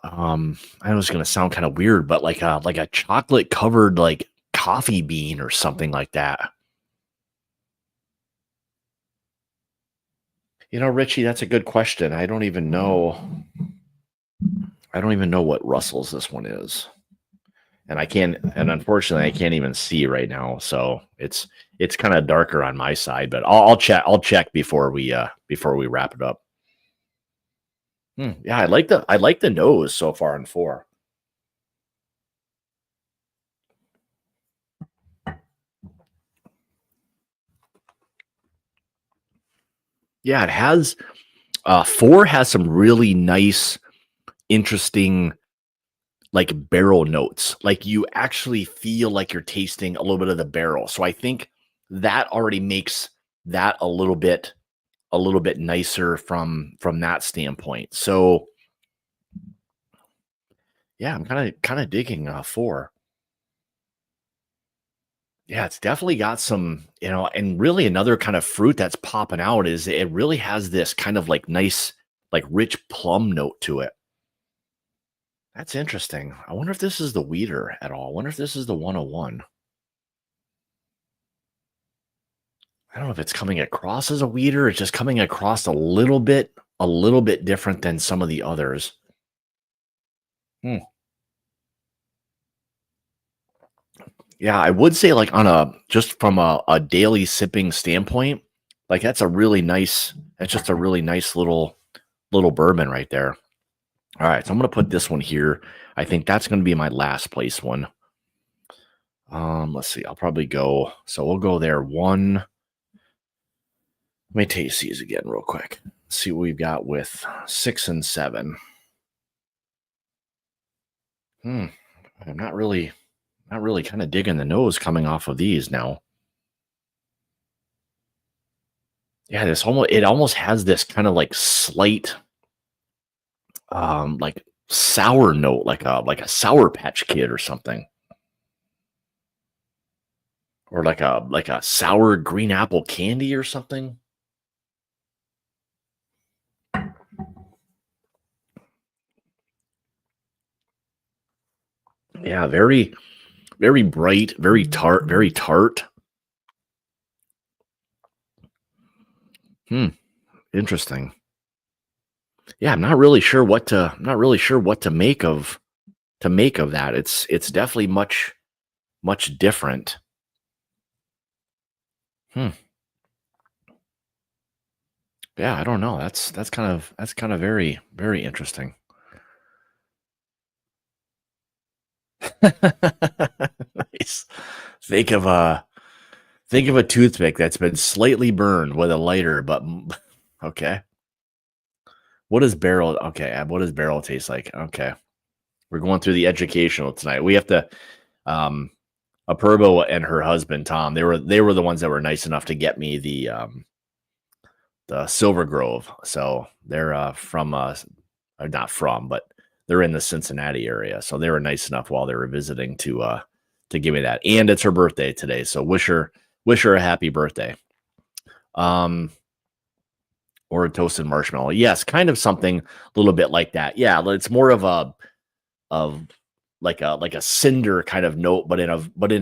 I know it's gonna sound kind of weird, but like a chocolate covered like coffee bean or something like that. Richie, that's a good question. I don't even know what Russell's this one is. And unfortunately I can't even see right now. So it's kind of darker on my side, but I'll check before we wrap it up. Yeah, I like the nose so far in 4. Yeah, it has 4 has some really nice, interesting like barrel notes. Like you actually feel like you're tasting a little bit of the barrel. So I think that already makes that a little bit nicer from that standpoint. So yeah, I'm kind of digging 4. Yeah, it's definitely got some, and really another kind of fruit that's popping out is it really has this kind of like nice, like rich plum note to it. That's interesting. I wonder if this is the weeder at all. I wonder if this is the 101. I don't know if it's coming across as a weeder. It's just coming across a little bit different than some of the others. Hmm. Yeah, I would say like on just from a daily sipping standpoint, like that's just a really nice little bourbon right there. All right, so I'm gonna put this one here. I think that's gonna be my last place one. Let's see. I'll probably go. So we'll go there. One. Let me taste these again real quick. See what we've got with 6 and 7. Hmm. I'm not really kind of digging the nose coming off of these now. Yeah, it almost has this kind of like slight like sour note, like a sour patch kid or something. Or like a sour green apple candy or something. Yeah, very, very bright, very tart, very tart. Hmm, interesting. Yeah, I'm not really sure what to make of that. It's definitely much different. Hmm. Yeah, I don't know. That's kind of very very interesting. Nice. Think of Think of a toothpick that's been slightly burned with a lighter, but okay. What does barrel? Okay, what does barrel taste like? Okay, we're going through the educational tonight. We have to. Um, Aperbo and her husband Tom. They were the ones that were nice enough to get me the Silver Grove. So they're from or not from, but they're in the Cincinnati area. So they were nice enough while they were visiting to give me that. And it's her birthday today, so wish her a happy birthday. Um, or a toasted marshmallow. Yes, kind of something a little bit like that. Yeah, it's more of like a cinder kind of note, but in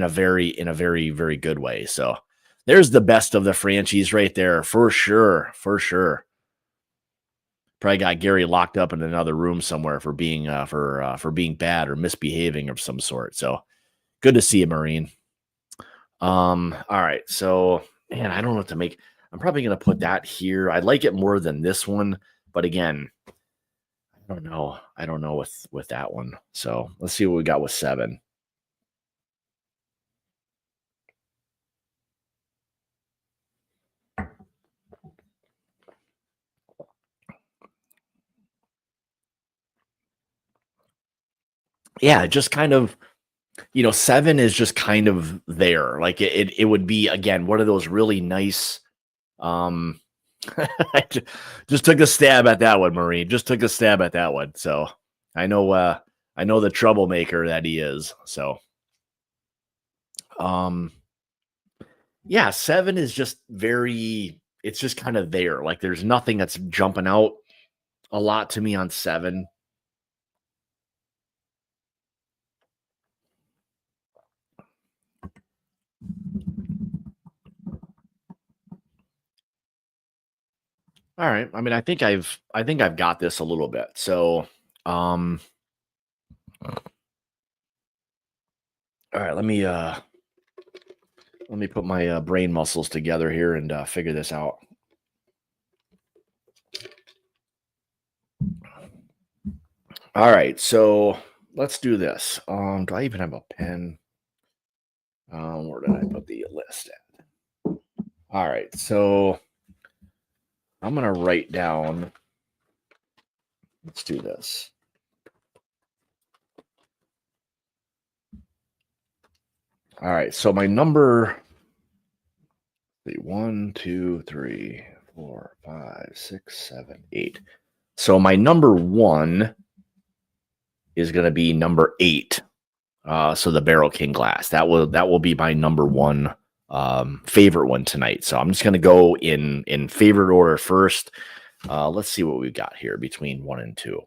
a very very good way. So there's the best of the franchise right there for sure, for sure. Probably got Gary locked up in another room somewhere for being bad or misbehaving of some sort. So good to see you, Marine. All right. So man, I don't know what to make. I'm probably gonna put that here. I like it more than this one, but again, I don't know. I don't know with that one. So let's see what we got with 7. Yeah, just kind of, 7 is just kind of there. Like it would be again one of those really nice. Um, just took a stab at that one, Marie. Just took a stab at that one. So I know, I know the troublemaker that he is. So, um, yeah, 7 is just very. It's just kind of there. Like there's nothing that's jumping out a lot to me on 7. All right. I mean, I think I've got this a little bit. So, um, all right, let me put my brain muscles together here and figure this out. All right, so let's do this. Do I even have a pen? Where did I put the list at? All right, so I'm gonna write down. Let's do this. All right, so my number. 1, 2, 3, 4, 5, 6, 7, 8. So my number 1 is going to be number 8. So the Barrel King glass that will be my number 1 favorite one tonight. So I'm just going to go in favorite order first. Let's see what we've got here between 1 and 2.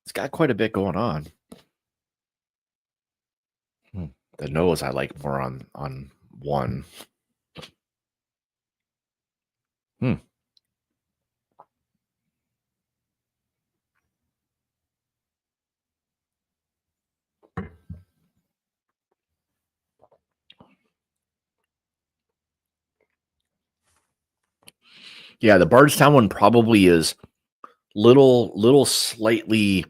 It's got quite a bit going on. The nose I like more on 1. Hmm. Yeah, the Bardstown one probably is little slightly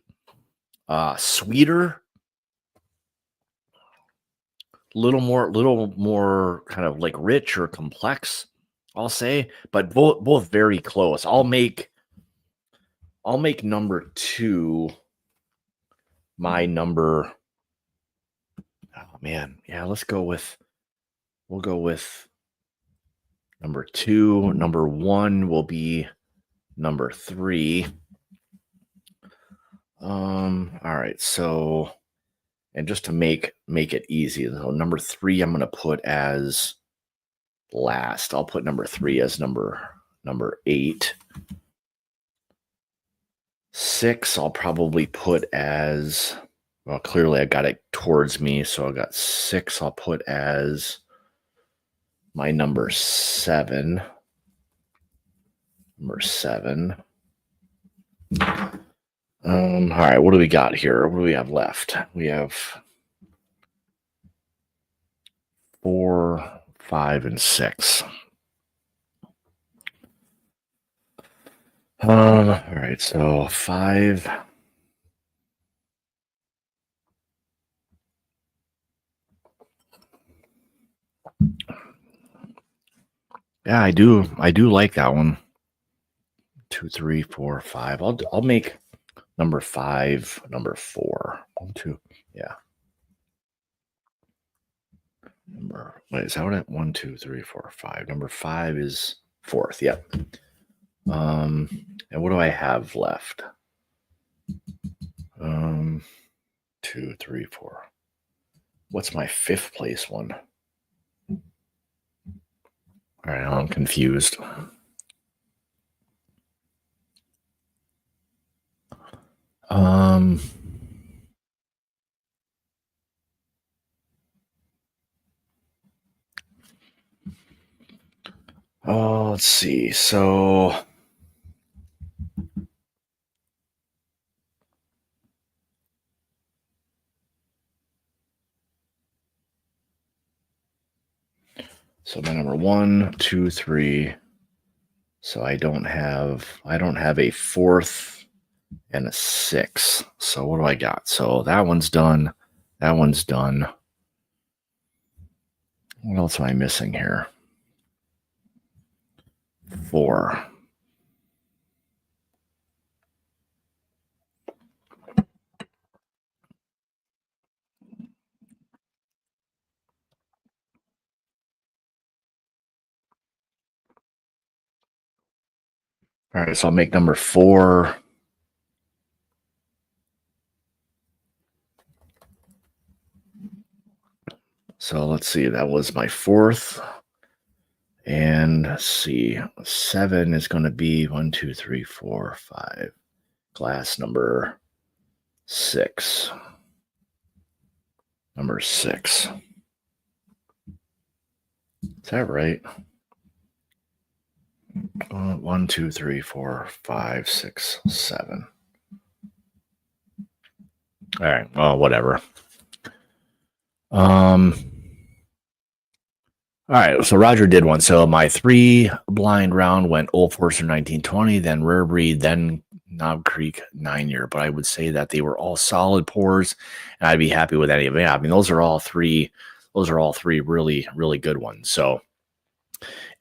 sweeter, little more kind of like rich or complex, I'll say, but both very close. I'll make number 2 my number. Oh man, yeah, we'll go with number 2. Number 1 will be number 3. All right, so and just to make it easy, so number 3 I'm gonna put as last. I'll put number 3 as number 8. 6 I'll probably put as, well, clearly I got it towards me, so I got 6 I'll put as my number 7. Number 7. All right, what do we got here? What do we have left? We have 4, 5, and 6. All right, so 5. Yeah, I do. I do like that one. 2, 3, 4, 5. I'll make number 5, number 4. 1, 2. Yeah. Wait, is that what it? 1, 2, 3, 4, 5. Number 5 is 4th. Yep. And what do I have left? 2, 3, 4. What's my 5th place one? All right, I'm confused. Oh, let's see. So my number 1, 2, 3. So I don't have a 4th and a 6. So what do I got? So that one's done. That one's done. What else am I missing here? 4. All right, so I'll make number 4. So let's see, that was my 4th. And let's see, 7 is going to be 1, 2, 3, 4, 5. Glass number 6. Number 6. Is that right? 1, 2, 3, 4, 5, 6, 7. All right. Well, whatever. All right. So Roger did one. So my 3 blind round went Old Forester 1920, then Rare Breed, then Knob Creek 9-year. But I would say that they were all solid pours, and I'd be happy with any of them. Yeah, I mean, those are all three really, really good ones. So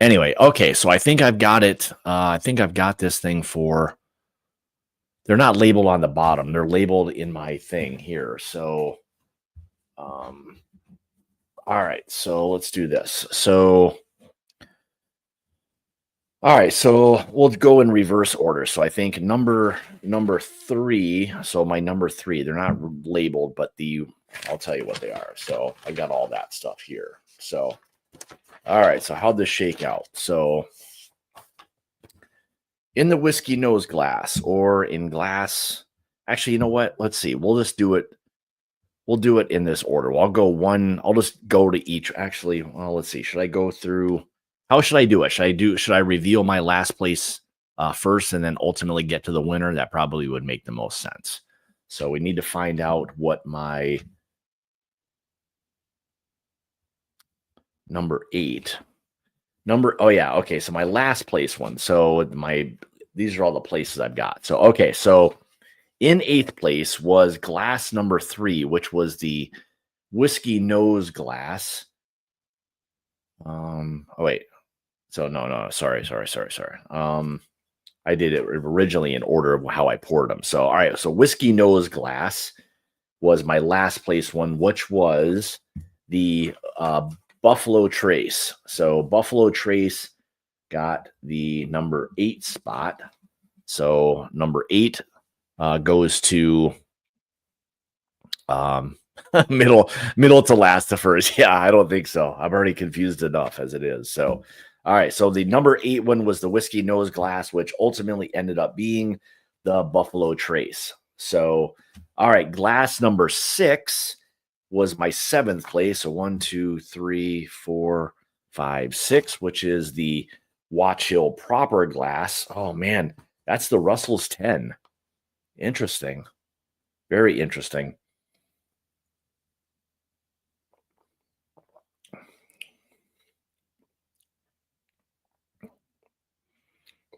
anyway, okay. So I think I've got it. I think I've got this thing for. They're not labeled on the bottom. They're labeled in my thing here. So, all right. So let's do this. So, all right. So we'll go in reverse order. So I think number 3. So my number 3, they're not labeled, but I'll tell you what they are. So I got all that stuff here. So, all right. So how'd this shake out? So in the whiskey nose glass or in glass, actually, you know what? Let's see. We'll just do it. We'll do it in this order. I'll go one. I'll just go to each. Actually, well, let's see. Should I go through? How should I do it? Should I reveal my last place first and then ultimately get to the winner? That probably would make the most sense. So we need to find out what my number 8. Oh yeah, okay. So my last place one. So these are all the places I've got. So okay, so in 8th place was glass number 3, which was the whiskey nose glass. Oh wait. So no. Sorry. I did it originally in order of how I poured them. So all right. So whiskey nose glass was my last place one, which was the Buffalo Trace. So Buffalo Trace got the number 8 spot. So number 8 goes to middle to last to first. Yeah, I don't think so. I'm already confused enough as it is. So, all right. So the number 8 one was the whiskey nose glass, which ultimately ended up being the Buffalo Trace. So, all right. Glass number 6 was my 7th place. So 1, 2, 3, 4, 5, 6, which is the Watch Hill proper glass. Oh man, that's the Russell's 10. Interesting. Very interesting.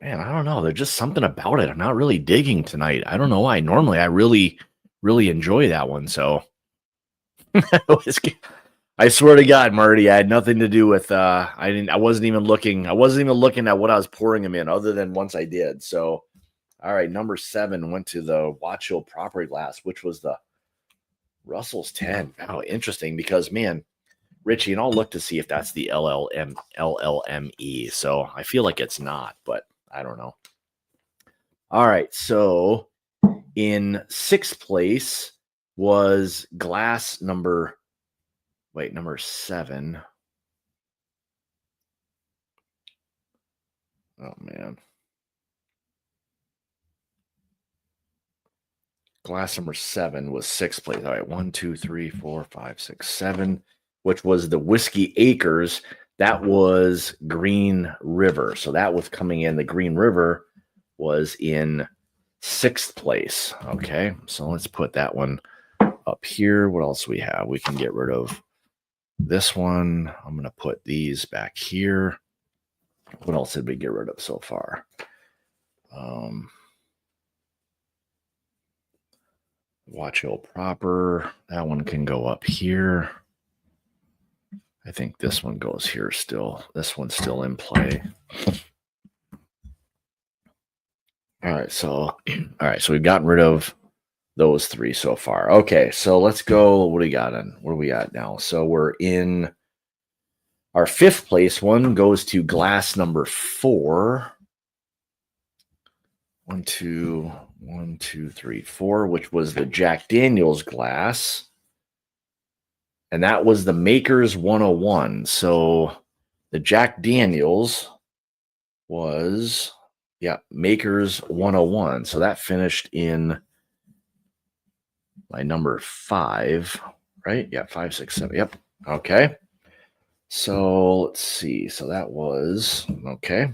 Man, I don't know. There's just something about it. I'm not really digging tonight. I don't know why. Normally, I really, really enjoy that one. So I swear to God, Marty, I had nothing to do with. I wasn't even looking. I wasn't even looking at what I was pouring them in, other than once I did. So, all right, number 7 went to the Watch Hill Property Glass, which was the Russell's 10. Wow, interesting. Because man, Richie, and I'll look to see if that's the LLME. So I feel like it's not, but I don't know. All right, so in 6th place was glass number 7. Oh man. Glass number 7 was 6th place. All right, 1, 2, 3, 4, 5, 6, 7, which was the Whiskey Acres. That was Green River. So that was coming in. The Green River was in 6th place. Okay, so let's put that one up here. What else we have? We can get rid of this one. I'm going to put these back here. What else did we get rid of so far? Watch Hill proper. That one can go up here. I think this one goes here still. This one's still in play. All right, so we've gotten rid of those 3 so far. Okay, so let's go. What do we got on? Where are we at now? So we're in our 5th place. One goes to glass number 4. 1, 2, 3, 4, which was the Jack Daniel's glass. And that was the Maker's 101. So the Jack Daniel's was, Maker's 101. So that finished in my number 5, right? Yeah, 5, 6, 7. Yep. Okay. So let's see. So that was, okay.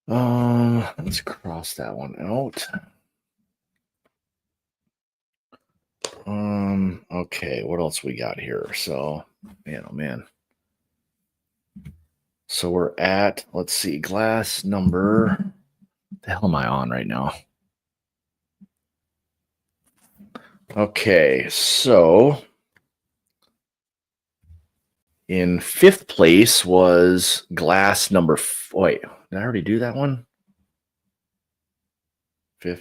Let's cross that one out. Okay, what else we got here? So, man, oh man. So we're at, let's see, glass number, the hell am I on right now? Okay, so in 5th place was glass number, wait, did I already do that one? 5th,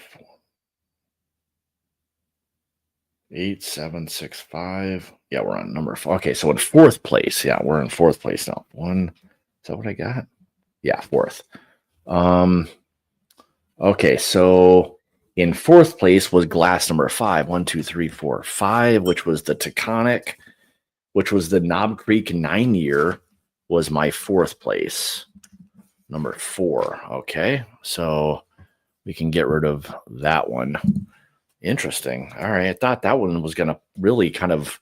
8, 7, 6, 5. Yeah, we're on number 4. Okay, so in 4th place, we're in 4th place now. 1, is that what I got? Yeah, 4th. Okay, so in 4th place was glass number 5. 1, 2, 3, 4, 5, which was the Taconic, which was the Knob Creek 9-year, was my 4th place. Number 4. Okay, so we can get rid of that one. Interesting. All right, I thought that one was going to really kind of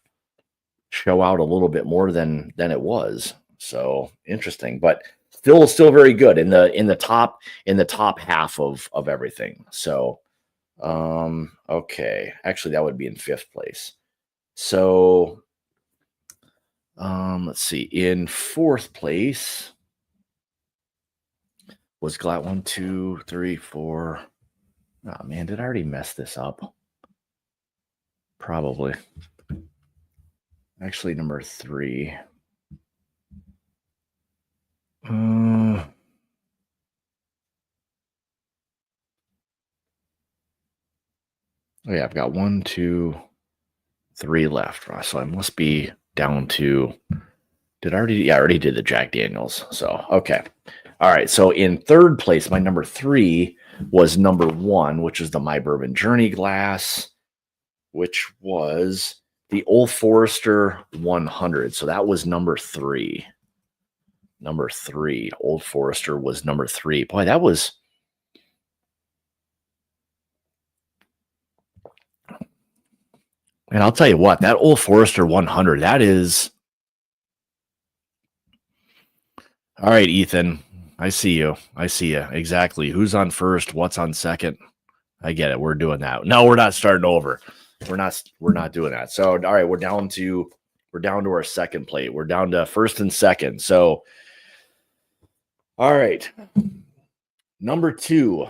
show out a little bit more than it was. So interesting, but still very good in the top half of everything. So okay, actually that would be in 5th place. So let's see, in 4th place was glass 1, 2, 3, 4. Oh man, did I already mess this up? Probably. Actually, number 3. Oh yeah, I've got 1, 2, 3 left. So I must be down to. Did I already? Yeah, I already did the Jack Daniel's. So okay. All right. So in 3rd place, my number 3 was number 1, which is the My Bourbon Journey glass, which was the Old Forester 100. So that was number 3. Number 3. Old Forester was number 3. Boy, that was. And I'll tell you what, that Old Forester 100, that is. All right, Ethan. I see you. Exactly. Who's on first? What's on second? I get it. We're doing that. No, we're not starting over. We're not doing that. So, all right, we're down to our second plate. We're down to 1st and 2nd. So, All right. Number two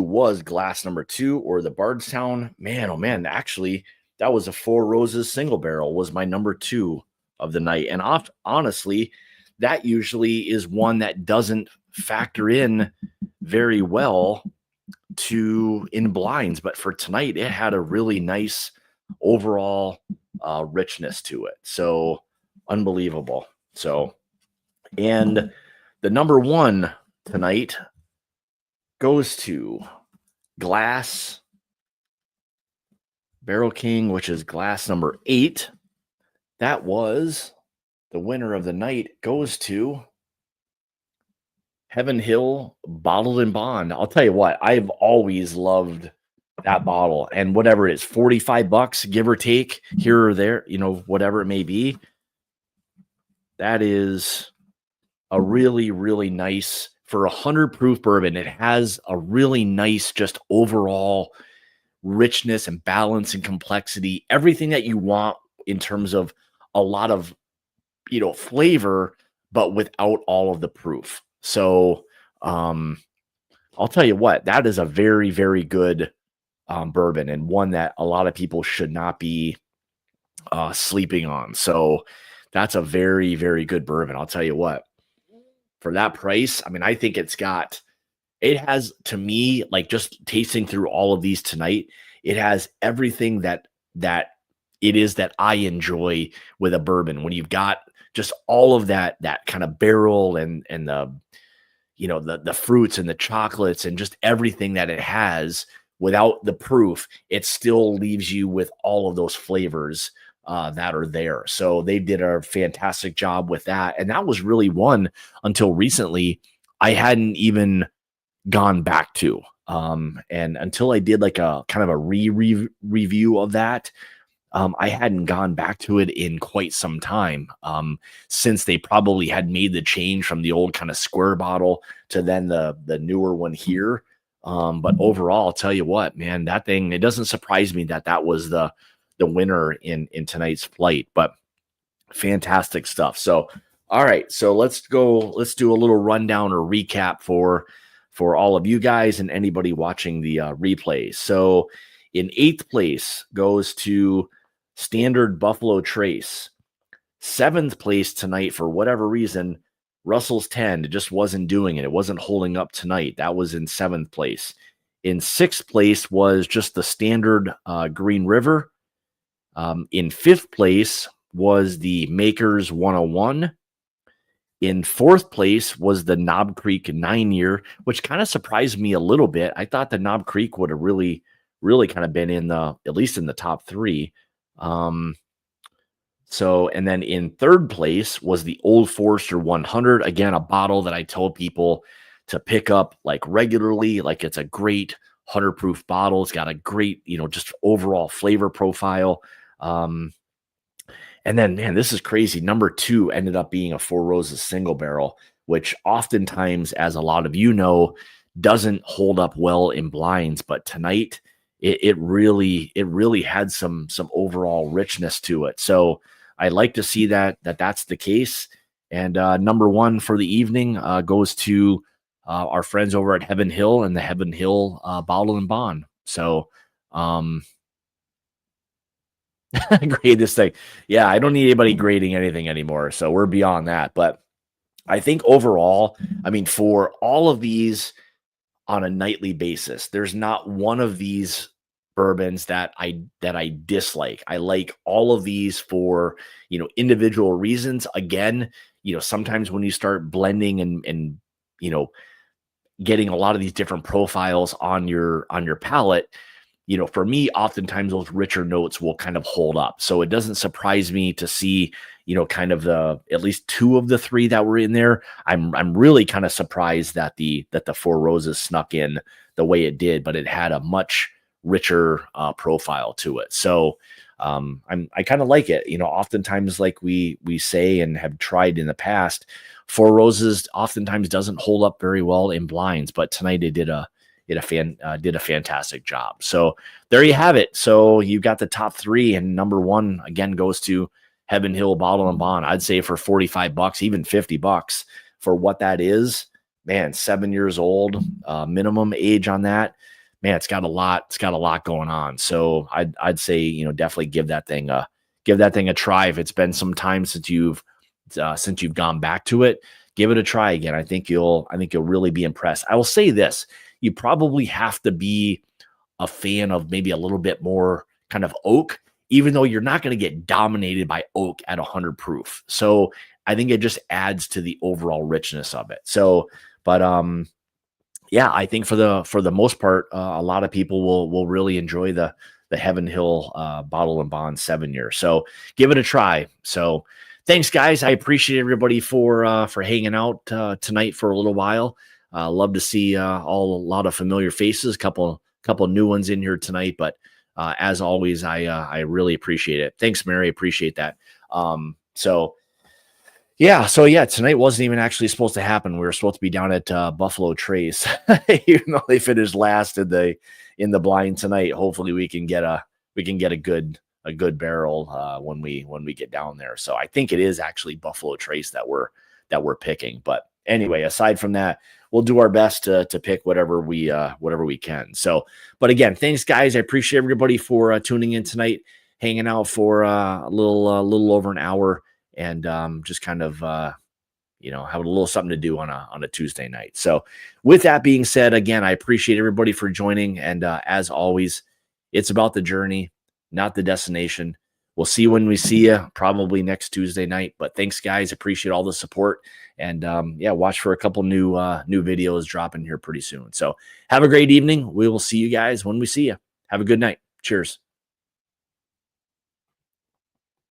was glass number two, or the Bardstown. Man, oh man, actually, that was a Four Roses single barrel, was my number two of the night. And honestly, that usually is one that doesn't factor in very well to in blinds, but for tonight, it had a really nice overall richness to it. So unbelievable. So, and the number one tonight goes to Glass Barrel King, which is glass number 8. That was the winner of the night, goes to Heaven Hill Bottled and Bond. I'll tell you what, I've always loved that bottle, and whatever it is, $45, give or take, here or there, whatever it may be. That is a really, really nice, for 100 proof bourbon. It has a really nice, just overall richness and balance and complexity, everything that you want in terms of a lot of, flavor, but without all of the proof. So, I'll tell you what, that is a very, very good bourbon, and one that a lot of people should not be sleeping on. So that's a very, very good bourbon. I'll tell you what, for that price, I mean, I think it has, to me, like, just tasting through all of these tonight, it has everything that it is that I enjoy with a bourbon. When you've got just all of that kind of barrel and the, the fruits and the chocolates and just everything that it has, without the proof, it still leaves you with all of those flavors that are there. So they did a fantastic job with that. And that was really one, until recently, I hadn't even gone back to. And until I did like a kind of a review of that, I hadn't gone back to it in quite some time, since they probably had made the change from the old kind of square bottle to then the newer one here. But overall, I'll tell you what, man, that thing, it doesn't surprise me that was the winner in tonight's flight, but fantastic stuff. So, all right, so let's do a little rundown or recap for all of you guys and anybody watching the replay. So in 8th place goes to Standard Buffalo Trace. 7th place tonight, for whatever reason, Russell's 10. It just wasn't doing it. It wasn't holding up tonight. That was in 7th place. In 6th place was just the standard Green River. In 5th place was the Makers 101. In 4th place was the Knob Creek 9-year, which kind of surprised me a little bit. I thought the Knob Creek would have really, really kind of been at least in the top 3. So, and then in 3rd place was the Old Forester 100. Again, a bottle that I told people to pick up like regularly. Like, it's a great 100 proof bottle. It's got a great, just overall flavor profile. And then, man, this is crazy. Number 2 ended up being a Four Roses single barrel, which oftentimes, as a lot of you know, doesn't hold up well in blinds. But tonight, it really had some overall richness to it. So I like to see that's the case. And number 1 for the evening goes to our friends over at Heaven Hill and the Heaven Hill Bottle and Bond. So grade this thing. Yeah, I don't need anybody grading anything anymore. So we're beyond that. But I think overall, I mean, for all of these on a nightly basis, there's not one of these bourbons that I dislike. I like all of these for, individual reasons. Again, sometimes when you start blending and getting a lot of these different profiles on your palate, for me, oftentimes those richer notes will kind of hold up. So it doesn't surprise me to see, kind of at least 2 of the 3 that were in there. I'm really kind of surprised that the Four Roses snuck in the way it did, but it had a much richer profile to it. So I kind of like it. Oftentimes, like we say and have tried in the past, Four Roses oftentimes doesn't hold up very well in blinds, but tonight it did a fantastic job. So there you have it. So you've got the top 3, and number 1 again goes to Heaven Hill Bottle and Bond. I'd say for $45, even $50 for what that is, man, 7 years old, minimum age on that. Man, it's got a lot going on. So I'd say, you know, definitely give that thing a try. If it's been some time since you've gone back to it, give it a try again. I think you'll really be impressed. I will say this: you probably have to be a fan of maybe a little bit more kind of oak, even though you're not going to get dominated by oak at 100 proof. So I think it just adds to the overall richness of it. So, but yeah, I think for the most part, a lot of people will really enjoy the Heaven Hill Bottle and Bond 7 year. So give it a try. So thanks, guys. I appreciate everybody for hanging out tonight for a little while. Love to see a lot of familiar faces, couple new ones in here tonight. But as always, I really appreciate it. Thanks, Mary. Appreciate that. So yeah, tonight wasn't even actually supposed to happen. We were supposed to be down at Buffalo Trace, even though they finished last in the blind tonight. Hopefully, we can get a good barrel when we get down there. So I think it is actually Buffalo Trace that we're picking. But anyway, aside from that, we'll do our best to pick whatever we can. So, but again, thanks, guys. I appreciate everybody for tuning in tonight, hanging out for a little over an hour. And just kind of, you know, have a little something to do on a Tuesday night. So with that being said, again, I appreciate everybody for joining. And as always, it's about the journey, not the destination. We'll see you when we see you, probably next Tuesday night. But thanks, guys. Appreciate all the support. And yeah, watch for a couple new videos dropping here pretty soon. So have a great evening. We will see you guys when we see you. Have a good night. Cheers.